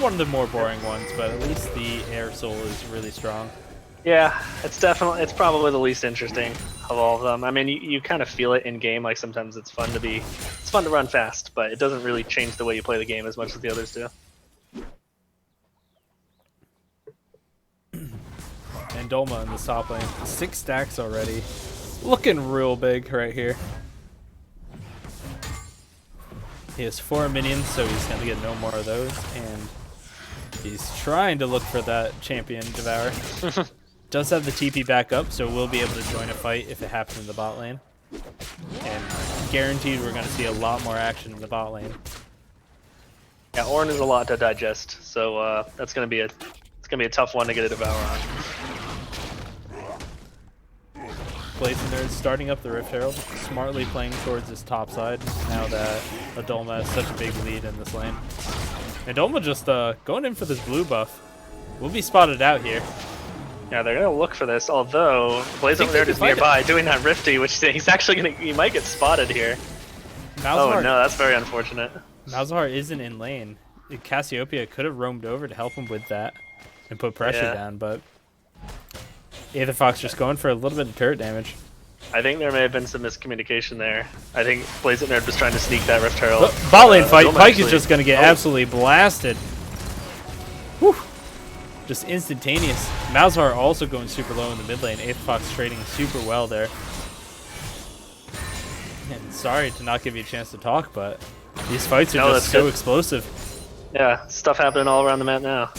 One of the more boring ones, but at least the Air Soul is really strong. Yeah, it's probably the least interesting of all of them. I mean, you kind of feel it in game. Like sometimes it's fun to run fast, but it doesn't really change the way you play the game as much as the others do. And Dolma in the top lane, 6 stacks already, looking real big right here. He has 4 minions, so he's gonna get no more of those, and he's trying to look for that champion Devour. Does have the TP back up, so we'll be able to join a fight if it happens in the bot lane. And guaranteed we're going to see a lot more action in the bot lane. Yeah, Ornn is a lot to digest, so that's going to be a tough one to get a Devour on. Blazing Nerd starting up the Rift Herald, smartly playing towards his top side now that Adolma has such a big lead in this lane. And Adolma just going in for this blue buff. We'll be spotted out here. Yeah, they're gonna look for this. Although Blazing Nerd is nearby doing that Rifty, which he's actually he might get spotted here. Malzahar, oh no, that's very unfortunate. Malzahar isn't in lane. Cassiopeia could have roamed over to help him with that and put pressure down, but Aether Fox just going for a little bit of turret damage. I think there may have been some miscommunication there. I think Blazing Nerd was trying to sneak that Rift Herald. Bot lane fight. Pyke is just going to get absolutely blasted. Whew. Just instantaneous. Malzahar also going super low in the mid lane. Aether Fox trading super well there. And sorry to not give you a chance to talk, but these fights are just so explosive. Yeah, stuff happening all around the map now.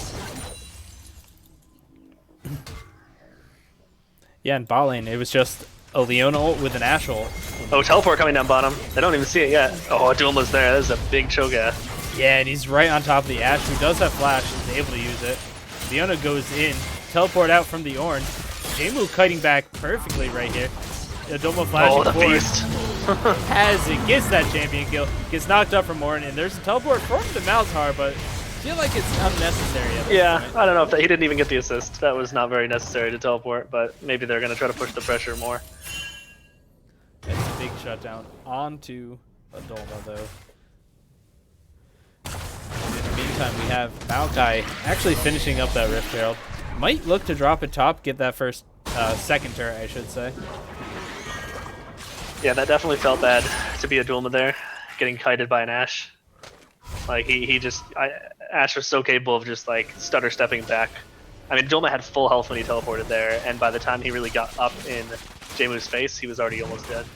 Yeah, in bot lane, it was just a Leona ult with an Ashe ult. Oh, teleport coming down bottom. They don't even see it yet. Oh, Adulma's there. That is a big Cho'Gath. Yeah, and he's right on top of the Ashe, who does have flash, is able to use it. Leona goes in, teleport out from the orange. Jmu kiting back perfectly right here. Adolma flashing the forward. beast. Has it, gets that champion kill, gets knocked up from Orin, and there's a teleport from the Malzahar, but I feel like it's unnecessary at this point. I don't know if he didn't even get the assist. That was not very necessary to teleport, but maybe they're going to try to push the pressure more. It's a big shutdown onto Adolma, though. In the meantime, we have Maokai actually finishing up that Rift Herald. Might look to drop it top, get that first, second turret, I should say. Yeah, that definitely felt bad to be Adulma there, getting kited by an Ashe. Like, Ashe was so capable of just, like, stutter stepping back. I mean, Adulma had full health when he teleported there, and by the time he really got up in Jmu's face, he was already almost dead.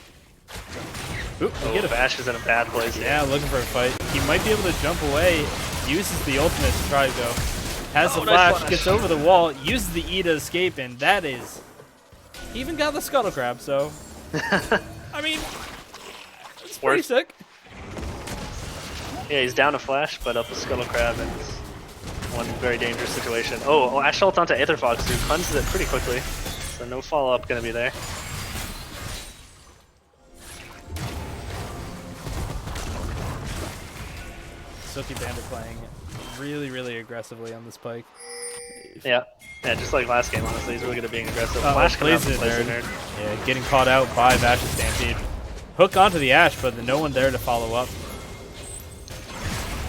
Oop, Ashe is in a bad place. Yeah, looking for a fight. He might be able to jump away, uses the ultimate to try to go. Has the flash, gets over the wall, uses the E to escape, and that is... He even got the Scuttle Crab, so... I mean, it's pretty sick. Yeah, he's down a flash, but up a Scuttle Crab, and it's one very dangerous situation. Oh, Ashe ult onto Aether Fox, who cleanses it pretty quickly, so no follow-up going to be there. Silky Bandit playing really, really aggressively on this Pyke. Yeah, just like last game, honestly. He's really good at being aggressive. Flash Blazing Nerd. Yeah, getting caught out by Vash's Stampede. Hook onto the Ashe, but no one there to follow up.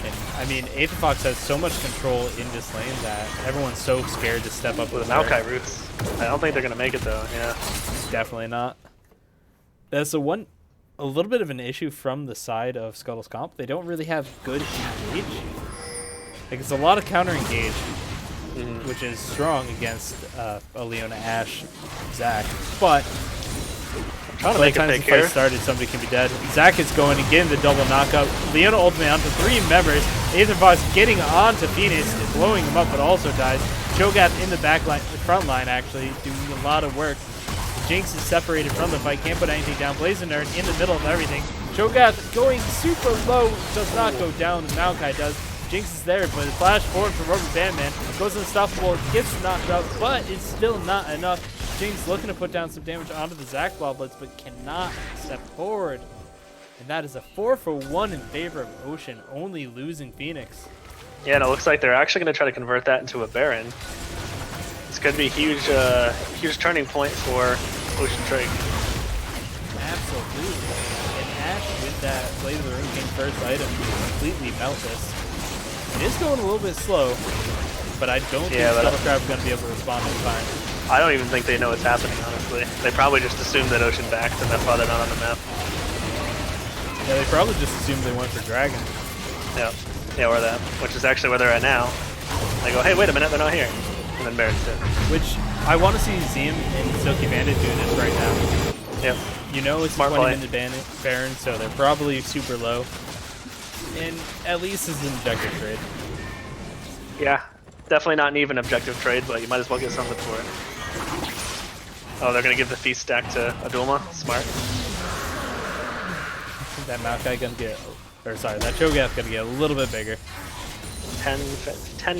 And, I mean, Aether Fox has so much control in this lane that everyone's so scared to step up with Maokai roots. I don't think they're going to make it, though. Yeah. Definitely not. That's a little bit of an issue from the side of Scuttle's comp. They don't really have good engage. Like, it's a lot of counter engage. Which is strong against a Leona Ashe Zac, but by the time the fight started, somebody can be dead. Zac is going and getting the double knockout. Leona ultimately onto 3 members. Aether Fox getting onto Phoenix, blowing him up, but also dies. Cho'Gath in the back line, the front line actually, doing a lot of work. Jinx is separated from the fight, can't put anything down. Blazing Nerd in the middle of everything. Cho'Gath going super low, does not go down. Maokai does. Jinx is there, but the flash forward from Rubber Bandman goes unstoppable, gets knocked out, but it's still not enough. Jinx looking to put down some damage onto the Zac Bloblets, but cannot step forward. And that is a 4-for-1 in favor of Ocean, only losing Phoenix. Yeah, and it looks like they're actually going to try to convert that into a Baron. It's going to be a huge, huge turning point for Ocean Trade. Absolutely. And Ashe with that Blade of the Rune King first item completely melt this. It is going a little bit slow, but I don't think Scuttle Crab is going to be able to respond in time. I don't even think they know what's happening, honestly. They probably just assumed that Ocean backed, and that's why they're not on the map. Yeah, they probably just assumed they went for Dragon. Yeah, or that, which is actually where they're at now. They go, hey, wait a minute, they're not here. And then Baron's dead. Which, I want to see Zim and Silky Bandit do this right now. Yep. You know it's 20-minute Baron, so they're probably super low. And at least it's an objective trade. Yeah, definitely not an even objective trade, but you might as well get something for it. Oh, they're going to give the feast stack to Adulma. Smart. That Maokai gonna get, or sorry, that Cho'Gath gonna get a little bit bigger. 10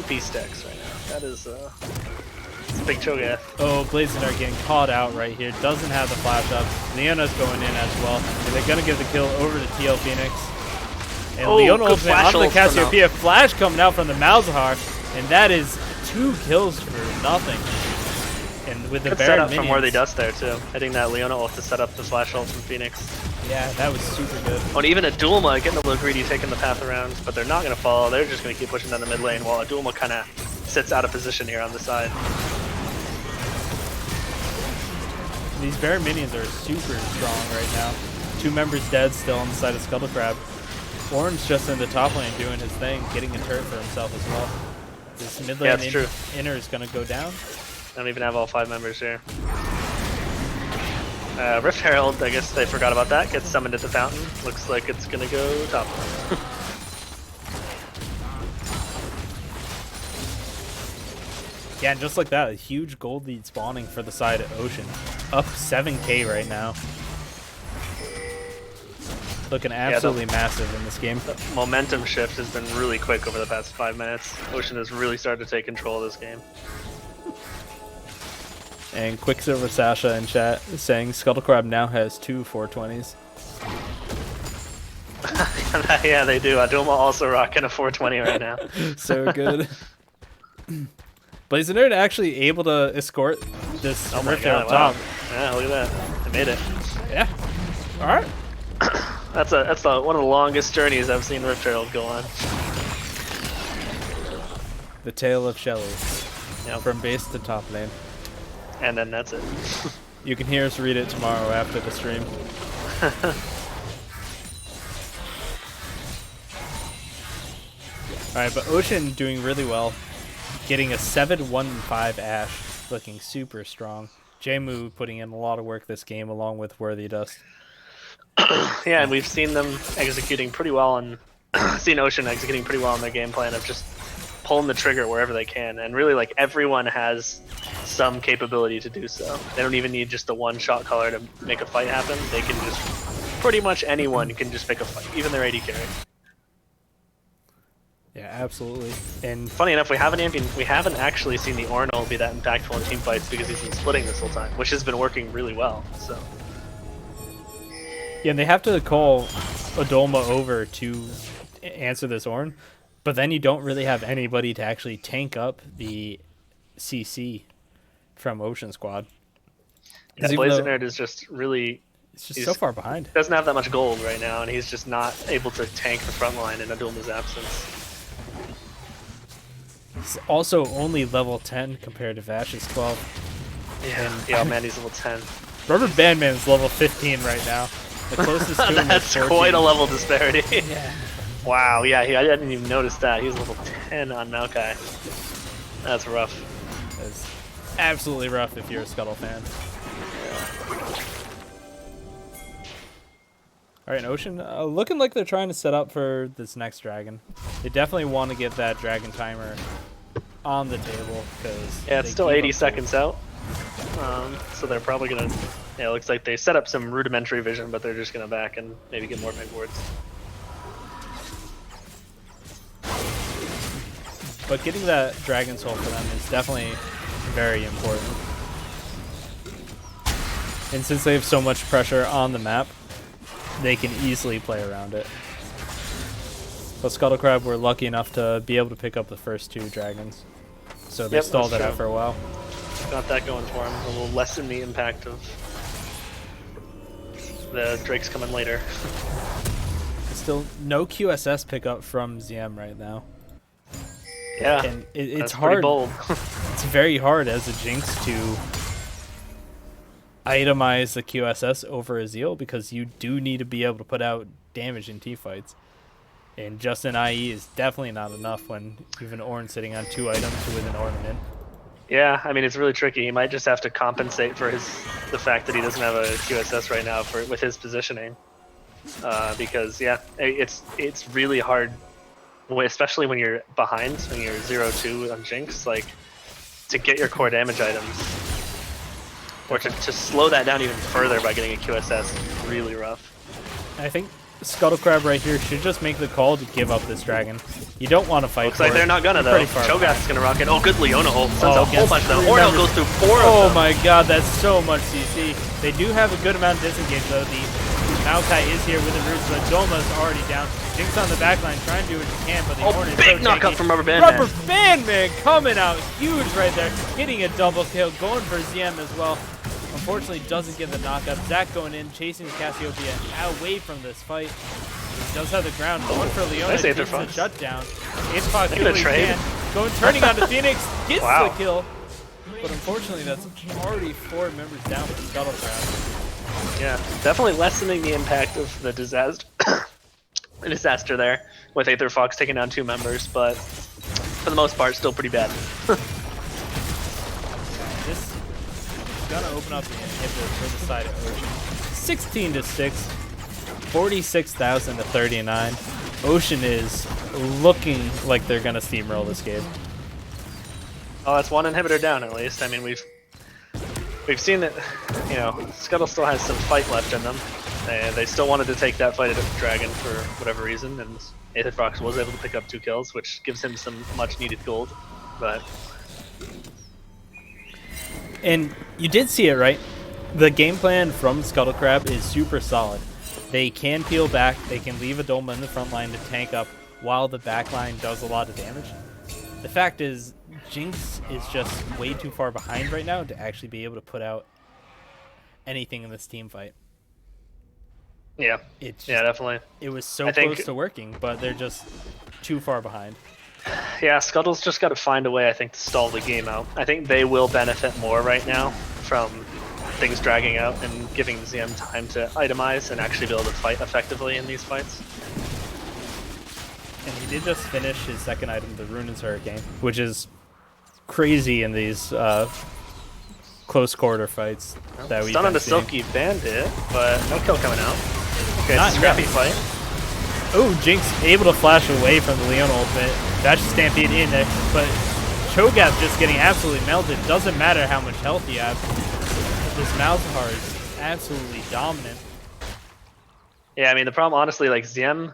feast stacks right now. That is It's a big Cho'Gath. Oh, Blazing Dart getting caught out right here. Doesn't have the flash up. Leona's going in as well. And they're going to give the kill over to TL Phoenix. And Leona good ultimate flash on the ult from Cassiopeia. Flash coming out from the Malzahar. And that is 2 kills for nothing. And with the Good Baron setup minions. from Worthy Dust there too. Hitting that Leona ult to set up the flash ult from Phoenix. Yeah, that was super good. Oh, and even Adulma getting a little greedy, taking the path around, but they're not going to follow. They're just going to keep pushing down the mid lane while Adulma kind of sits out of position here on the side. These Baron minions are super strong right now. 2 members dead still on the side of Scuttle Crab. Orange just in the top lane doing his thing, getting a turret for himself as well. This mid lane inner is going to go down. I don't even have all 5 members here. Rift Herald, I guess they forgot about that. Gets summoned at the fountain. Looks like it's gonna go top. Yeah, and just like that, a huge gold lead spawning for the side of Ocean. Up 7k right now. Looking absolutely massive in this game. The momentum shift has been really quick over the past 5 minutes. Ocean has really started to take control of this game. And Quicksilver Sasha in chat saying Scuttle Crab now has 2 420s. Yeah, they do. Adulma also rocking a 420 right now. So good. Blazing Nerd actually able to escort this Rift up top. Yeah, look at that. They made it. Yeah. All right. That's one of the longest journeys I've seen Rift Herald go on. The tale of Shelly. Yep. From base to top lane. And then that's it. You can hear us read it tomorrow after the stream. Alright, but Ocean doing really well. Getting a 7-1-5 Ashe. Looking super strong. Jmu putting in a lot of work this game along with Worthy Dust. Yeah, and we've seen them executing pretty well and seen Ocean executing pretty well in their game plan of just pulling the trigger wherever they can. And really, like, everyone has some capability to do so. They don't even need just the one shot caller to make a fight happen. They can just, pretty much anyone can just make a fight, even their AD carry. Yeah, absolutely. And funny enough, we haven't actually seen the Ornal be that impactful in team fights because he's been splitting this whole time, which has been working really well. So yeah, and they have to call Adulma over to answer this Ornn, but then you don't really have anybody to actually tank up the CC from Ocean Squad. Yeah, Blazing Nerd is just really... It's just so far behind. Doesn't have that much gold right now, and he's just not able to tank the front line in Adulma's absence. He's also only level 10 compared to Vash's 12. Yeah, yeah, man, he's level 10. Rubber Bandman's level 15 right now. The closest to him That's is 14. quite a level disparity. Yeah. Wow, yeah, I didn't even notice that. He's level 10 on Maokai. That's rough. That's absolutely rough if you're a Scuttle fan. Alright, Ocean, looking like they're trying to set up for this next dragon. They definitely want to get that dragon timer on the table, because yeah, it's still 80 seconds out. So they're probably going to... Yeah, it looks like they set up some rudimentary vision, but they're just going to back and maybe get more big wards. But getting that dragon soul for them is definitely very important. And since they have so much pressure on the map, they can easily play around it. But Scuttle Crab were lucky enough to be able to pick up the first 2 dragons. So they stalled it out for a while. Got that going for them. A little lessen the impact of the Drakes coming later. Still no QSS pickup from ZM right now. Yeah, and it's that's hard. Bold. It's very hard as a Jinx to itemize the QSS over a Zeal, because you do need to be able to put out damage in T-fights. And just an IE is definitely not enough when you have an Ornn sitting on 2 items with an ornament. Yeah, I mean, it's really tricky. He might just have to compensate for the fact that he doesn't have a QSS right now with his positioning. Because, yeah, it's really hard, especially when you're behind, when you're 0-2 on Jinx, like, to get your core damage items. Or to slow that down even further by getting a QSS is really rough. I think Scuttle Crab right here should just make the call to give up this dragon. You don't want to fight. Looks like they're not gonna though. Cho'Gath's gonna rock it. Oh, good Leona ult. Sends a whole bunch of them. Ornel goes through 4 of them. Oh my god, that's so much CC. They do have a good amount of disengage though. The Maokai is here with the roots, but Dolma's already down. Jinx on the backline trying to do what she can, but the Hornet is big so knockup tanky. from Rubber Band Man. Rubber Band Man coming out huge right there. Getting a double kill, going for ZM as well. Unfortunately, doesn't get the knockup. Zach going in, chasing Cassiopeia away from this fight. He does have the ground. Going for Leona. Gets a shutdown. Aether Fox turning on to Phoenix. Gets the kill. But unfortunately, that's already 4 members down for Scuttle Crab. Yeah, definitely lessening the impact of the disaster there with Aether Fox taking down 2 members, but for the most part, still pretty bad. This is gonna open up the inhibitor for the side of Ocean. 16-6, 46,000 to 39. Ocean is looking like they're gonna steamroll this game. Oh, that's 1 inhibitor down at least. I mean, we've seen that, you know, Scuttle still has some fight left in them. And they still wanted to take that fight at the dragon for whatever reason, and Aether Fox was able to pick up 2 kills, which gives him some much-needed gold. But and you did see it, right? The game plan from Scuttle Crab is super solid. They can peel back, they can leave a Dolma in the front line to tank up while the back line does a lot of damage. The fact is, Jinx is just way too far behind right now to actually be able to put out anything in this team fight. yeah, definitely. It was so close to working, but they're just too far behind. Yeah, Scuttle's just got to find a way, I think, to stall the game out. I think they will benefit more right now from things dragging out and giving ZM time to itemize and actually be able to fight effectively in these fights. And he did just finish his second item, the Ruinous Hurricane, which is crazy in these close quarter fights that we've Stun on the seeing. Silky Bandit, but no kill coming out. Okay, Not scrappy yet. fight. Oh, Jinx able to flash away from the Leona ultimate. Dash Stampede in there, but Cho'Gath just getting absolutely melted. Doesn't matter how much health you have. This Malzahar is absolutely dominant. Yeah, I mean, the problem, honestly, like, ZM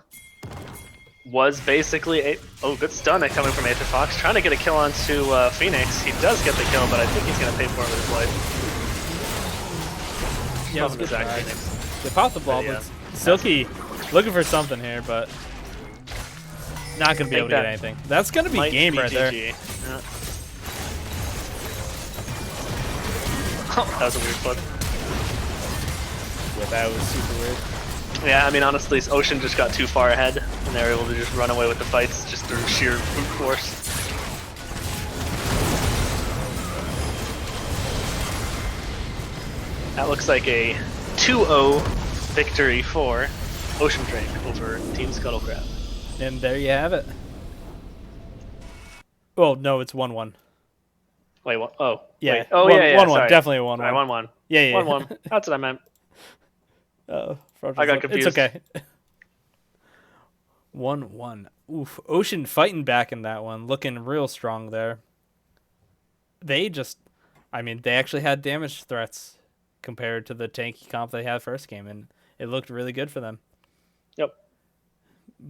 was basically good stun coming from Aether Fox, trying to get a kill onto Phoenix. He does get the kill, but I think he's going to pay for it with his life. Yeah, good Phoenix. They popped the ball, but Silky looking for something here, but not going to be able to get anything. That's going to be game right there. Yeah. That was a weird flip. Yeah, that was super weird. Yeah, I mean, honestly, Ocean just got too far ahead, and they were able to just run away with the fights just through sheer brute force. That looks like a 2-0 victory for Ocean Drake over Team Scuttle Crab. And there you have it. Well, no, it's 1-1. Wait, what? Oh. Yeah. Wait. Oh, 1-1. Sorry. Definitely a 1-1. Sorry, 1-1. Yeah. 1-1. That's what I meant. I got confused. It's okay. 1-1. Oof. Ocean fighting back in that one. Looking real strong there. They actually had damage threats compared to the tanky comp they had first game, and it looked really good for them. Yep.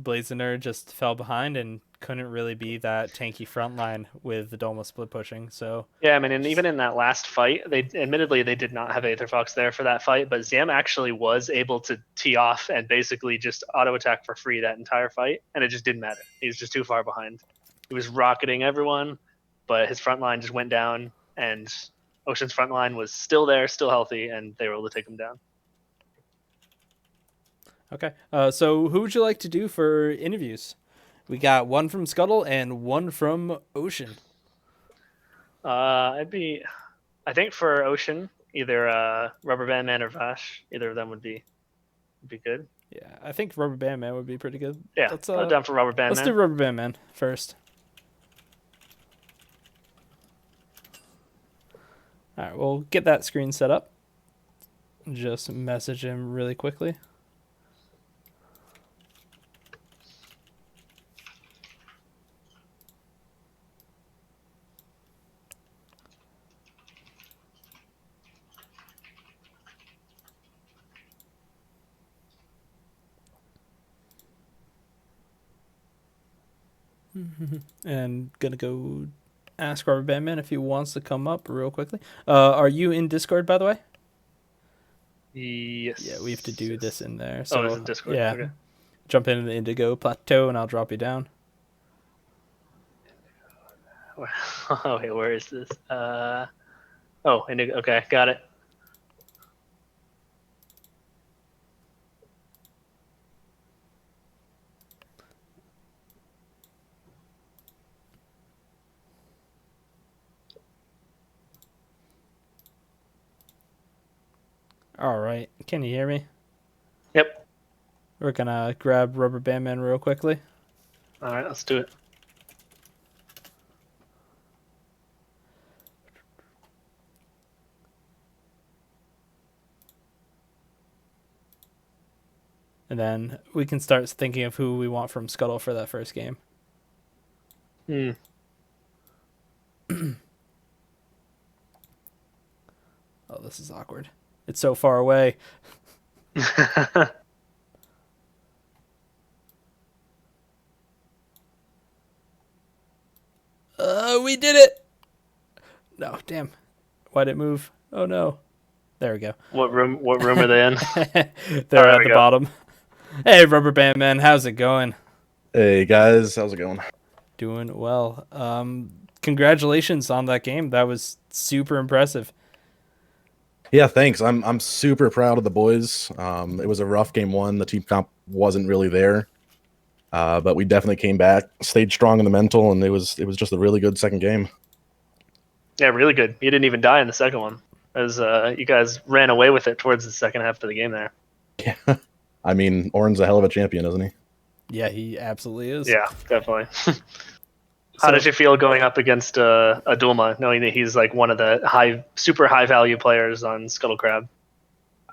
Blazener just fell behind and couldn't really be that tanky front line with the Dolma split pushing. So yeah, I mean, and even in that last fight, they did not have Aether Fox there for that fight, but Zam actually was able to tee off and basically just auto attack for free that entire fight, and it just didn't matter. He was just too far behind. He was rocketing everyone, but his front line just went down, and Ocean's front line was still there, still healthy, and they were able to take him down. Okay. So who would you like to do for interviews? We got one from Scuttle and one from Ocean. I think for Ocean, either Rubber Band Man or Vash, either of them would be good. Yeah, I think Rubber Band Man would be pretty good. Yeah, I'm down for Rubber Band Man. Let's do Rubber Band Man first. All right, we'll get that screen set up. Just message him really quickly. And gonna go ask Rubber Bandman if he wants to come up real quickly. Are you in Discord, by the way? Yes. Yeah, we have to do this in there. Oh, is So it Discord? yeah, Okay. jump into the Indigo Plateau, and I'll drop you down. Oh, wait, where is this? Oh, okay, got it. All right, can you hear me? Yep. We're gonna grab Rubber Bandman real quickly. All right, let's do it. And then we can start thinking of who we want from Scuttle for that first game. Hmm. Oh, this is awkward. It's so far away. We did it! No, damn. Why'd it move? Oh no. There we go. What room? What room are they in? They're there at we the go. bottom. Hey, Rubber Band Man, how's it going? Hey guys, how's it going? Doing well. Congratulations on that game. That was super impressive. Yeah, thanks. I'm super proud of the boys. It was a rough game one. The team comp wasn't really there, but we definitely came back, stayed strong in the mental, and it was just a really good second game. Yeah, really good. You didn't even die in the second one, as you guys ran away with it towards the second half of the game there. Yeah, I mean, Orin's a hell of a champion, isn't he? Yeah, he absolutely is. Yeah, definitely. How did you feel going up against Adulma, knowing that he's like one of the super high value players on Scuttle Crab?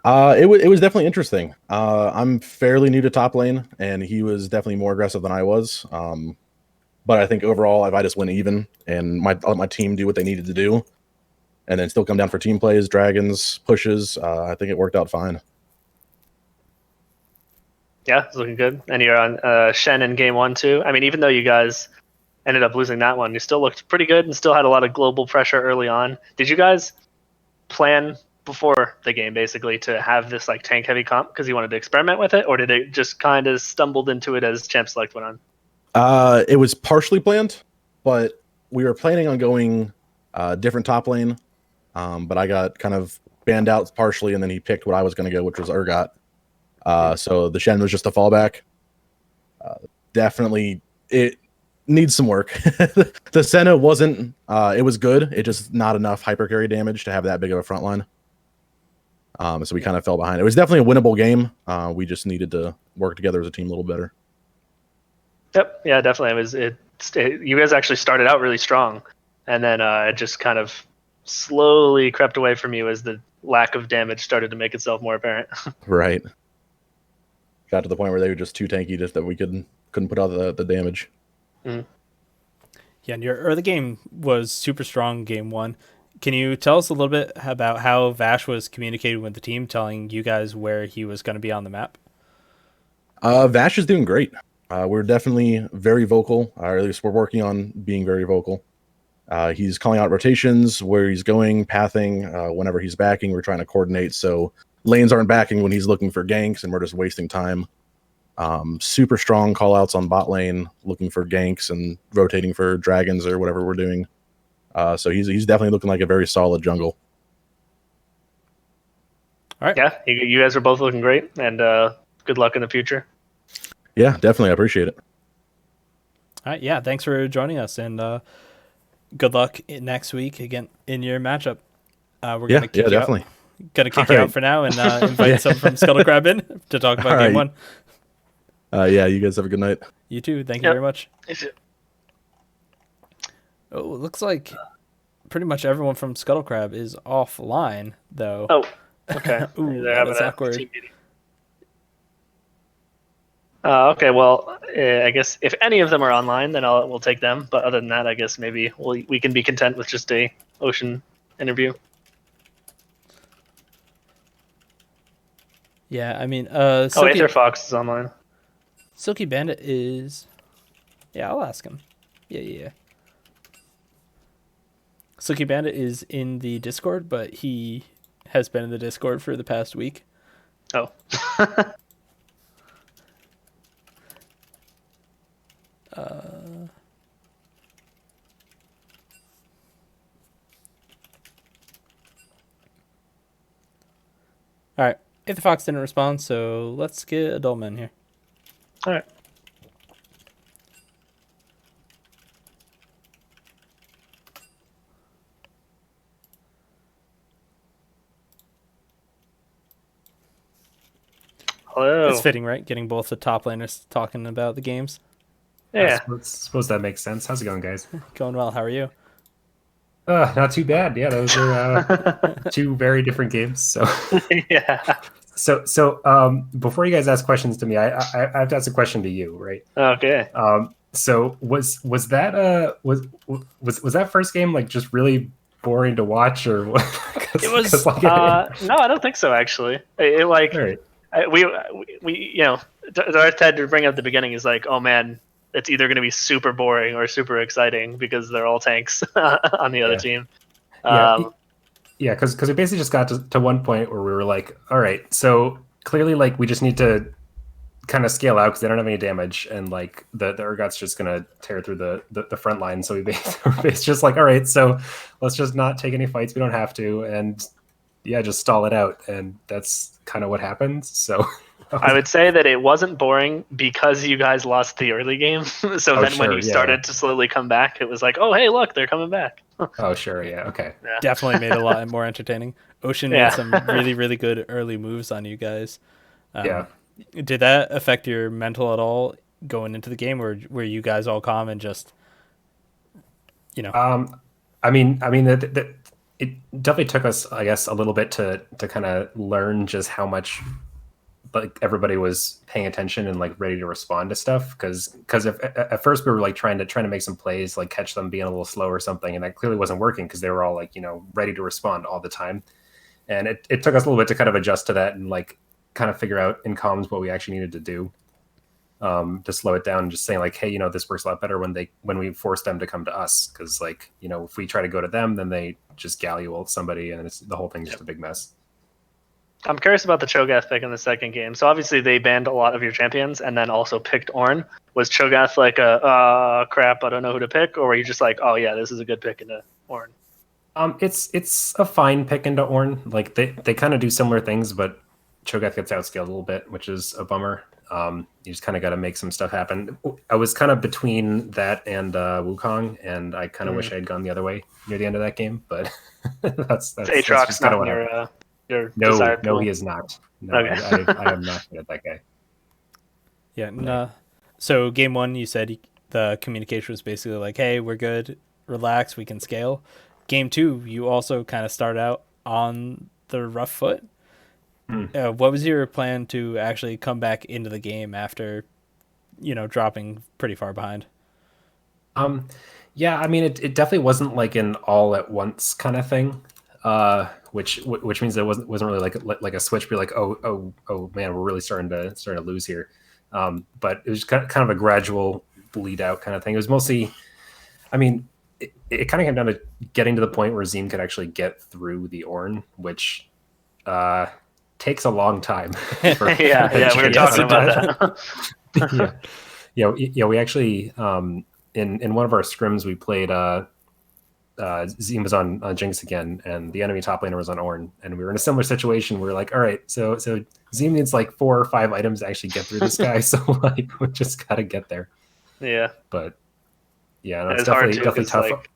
It was definitely interesting. I'm fairly new to top lane, and he was definitely more aggressive than I was. But I think overall, if I just went even and let my team do what they needed to do, and then still come down for team plays, dragons, pushes, I think it worked out fine. Yeah, it's looking good. And you're on Shen in game one too. I mean, even though you guys ended up losing that one, you still looked pretty good and still had a lot of global pressure early on. Did you guys plan before the game basically to have this like tank heavy comp because you wanted to experiment with it, or did it just kind of stumbled into it as Champ Select went on? It was partially planned, but we were planning on going different top lane. But I got kind of banned out partially, and then he picked what I was going to go, which was Urgot. So the Shen was just a fallback. Definitely, it needs some work. The Senna wasn't. It was good. It just not enough hyper carry damage to have that big of a front line. So we kind of fell behind. It was definitely a winnable game. We just needed to work together as a team a little better. Yep. Yeah, definitely. You guys actually started out really strong, and then it just kind of slowly crept away from you as the lack of damage started to make itself more apparent. Right. Got to the point where they were just too tanky, just that we couldn't put out the damage. Mm. Yeah, and your early game was super strong game one. Can you tell us a little bit about how Vash was communicating with the team, telling you guys where he was going to be on the map? Vash is doing great. We're definitely very vocal, or at least we're working on being very vocal. He's calling out rotations, where he's going, pathing, whenever he's backing. We're trying to coordinate so lanes aren't backing when he's looking for ganks, and we're just wasting time. Super strong callouts on bot lane, looking for ganks and rotating for dragons or whatever we're doing. So he's definitely looking like a very solid jungle. All right. Yeah, you guys are both looking great, and good luck in the future. Yeah, definitely. I appreciate it. All right. Yeah. Thanks for joining us, and good luck next week again in your matchup. We're gonna kick you definitely. out. Gonna kick All you right. out for now, and invite some from Scuttle Crab in to talk about All game right. one. Yeah, you guys have a good night. You too. Thank you Yep. very much. Oh, it looks like pretty much everyone from Scuttle Crab is offline, though. Oh, okay. Ooh, They're that having is a awkward. team meeting. Okay, well, I guess if any of them are online, then we'll take them. But other than that, I guess maybe we can be content with just a Ocean interview. Yeah, I mean, Aether Fox is online. Silky Bandit is. Yeah, I'll ask him. Yeah. Slicky Bandit is in the Discord, but he has been in the Discord for the past week. Oh. All right. If the Fox didn't respond, so let's get Adultman here. All right. Hello. It's fitting, right? Getting both the top laners talking about the games. Yeah. I suppose that makes sense. How's it going, guys? Going well. How are you? Not too bad. Yeah, those are two very different games. So, Yeah. Before you guys ask questions to me, I have to ask a question to you, right? Okay. So was that was that first game like just really boring to watch, or what? It was, no, I don't think so. Actually, it like all right. we Darth had to bring up the beginning. Is like, oh man, it's either going to be super boring or super exciting because they're all tanks on the other team. Yeah, because we basically just got to one point where we were like, all right, so clearly like we just need to kind of scale out because they don't have any damage, and like the Urgot's just gonna tear through the front line. So it's just like, all right, so let's just not take any fights. We don't have to, and yeah, just stall it out, and that's kind of what happened. So I would say that it wasn't boring because you guys lost the early game. So then when you started to slowly come back, it was like, oh hey, look, they're coming back. Oh sure, yeah, okay. Yeah. Definitely made it a lot more entertaining. Ocean made some really, really good early moves on you guys. Did that affect your mental at all going into the game, or were you guys all calm and just, I mean, it definitely took us, I guess, a little bit to kind of learn just how much like everybody was paying attention and like ready to respond to stuff. Because at first we were like trying to make some plays, like catch them being a little slow or something, and that clearly wasn't working because they were all like ready to respond all the time. And it took us a little bit to kind of adjust to that and like kind of figure out in comms what we actually needed to do to slow it down, and just saying like, hey, this works a lot better when we force them to come to us, because like if we try to go to them, then they just galley ult somebody and the whole thing's just a big mess. I'm curious about the Cho'Gath pick in the second game. So obviously they banned a lot of your champions and then also picked Ornn. Was Cho'Gath like crap, I don't know who to pick, or were you just like, oh yeah, this is a good pick into Ornn? It's a fine pick into Ornn. Like they kind of do similar things, but Cho'Gath gets outscaled a little bit, which is a bummer. You just kind of got to make some stuff happen. I was kind of between that and Wukong, and I kind of wish I had gone the other way near the end of that game, but that's Aatrox not your desired pool. No, he is not. No, okay. I am not good at that guy. Yeah, no. So game one, you said the communication was basically like, hey, we're good, relax, we can scale. Game two, you also kind of start out on the rough foot. What was your plan to actually come back into the game after, dropping pretty far behind? Yeah, I mean, it definitely wasn't like an all at once kind of thing, which means it wasn't really like a switch. Be like, oh man, we're really starting to lose here. But it was kind of a gradual bleed out kind of thing. It was mostly, I mean, it kind of came down to getting to the point where Zim could actually get through the Ornn, which takes a long time. We were talking about that. We actually in one of our scrims we played Zim was on Jinx again, and the enemy top laner was on Ornn, and we were in a similar situation. We were like, all right, so Zim needs like 4 or 5 items to actually get through this guy, so like we just gotta get there. Yeah, but yeah, no, it's definitely tough. Like,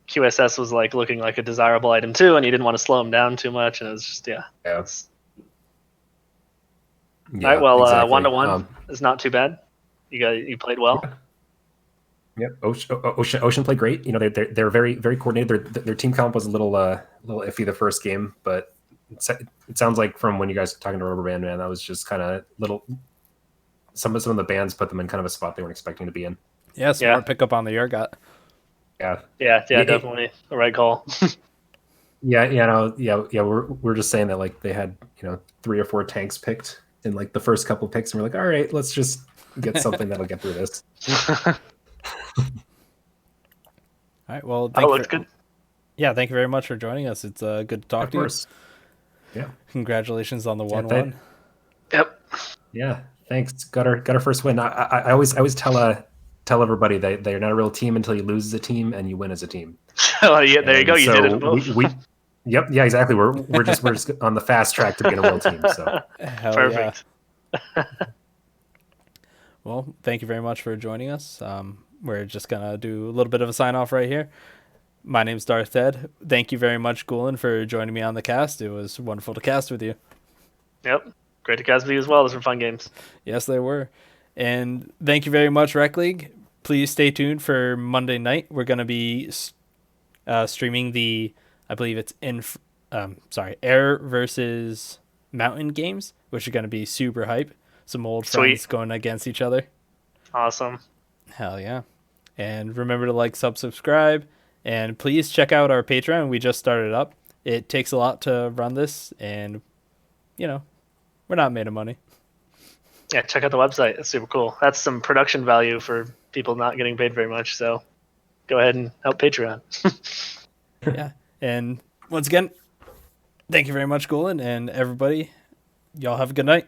QSS was like looking like a desirable item too, and you didn't want to slow him down too much, and it was just all right. Well, exactly. 1-1 is not too bad. You played well. Yep, Ocean played great. They're very very coordinated. Their team comp was a little iffy the first game, but it sounds like from when you guys were talking to Rubber Band Man, that was just kind of some of the bands put them in kind of a spot they weren't expecting to be in. Yeah, smart pickup on the Urgot. Yeah, definitely the right call. We're just saying that like they had 3 or 4 tanks picked in like the first couple picks, and we're like, all right, let's just get something that'll get through this. All right. Well, Oh, looks good. Yeah, thank you very much for joining us. It's good to talk Of to you. course. Yeah. Congratulations on the Yeah, 1-1. Yep. Yeah. Thanks. Got our first win. I always tell everybody that they're not a real team until you lose as a team and you win as a team. Oh, yeah, there you And go. You so did it both. yep, yeah, exactly. We're just on the fast track to being a real team. So Hell Perfect. yeah. Well, thank you very much for joining us. We're just going to do a little bit of a sign off right here. My name's Darth Ed. Thank you very much, Gulen, for joining me on the cast. It was wonderful to cast with you. Yep. Great to cast with you as well. Those were fun games. Yes, they were. And thank you very much, Rekt League. Please stay tuned for Monday night. We're going to be streaming I believe it's Air versus Mountain games, which are going to be super hype. Some old friends Sweet. going against each other. Awesome. Hell yeah. And remember to like, subscribe, and please check out our Patreon. We just started up. It takes a lot to run this, and, we're not made of money. Yeah, check out the website. It's super cool. That's some production value for people not getting paid very much. So go ahead and help Patreon. Yeah. And once again, thank you very much, Gulen, and everybody. Y'all have a good night.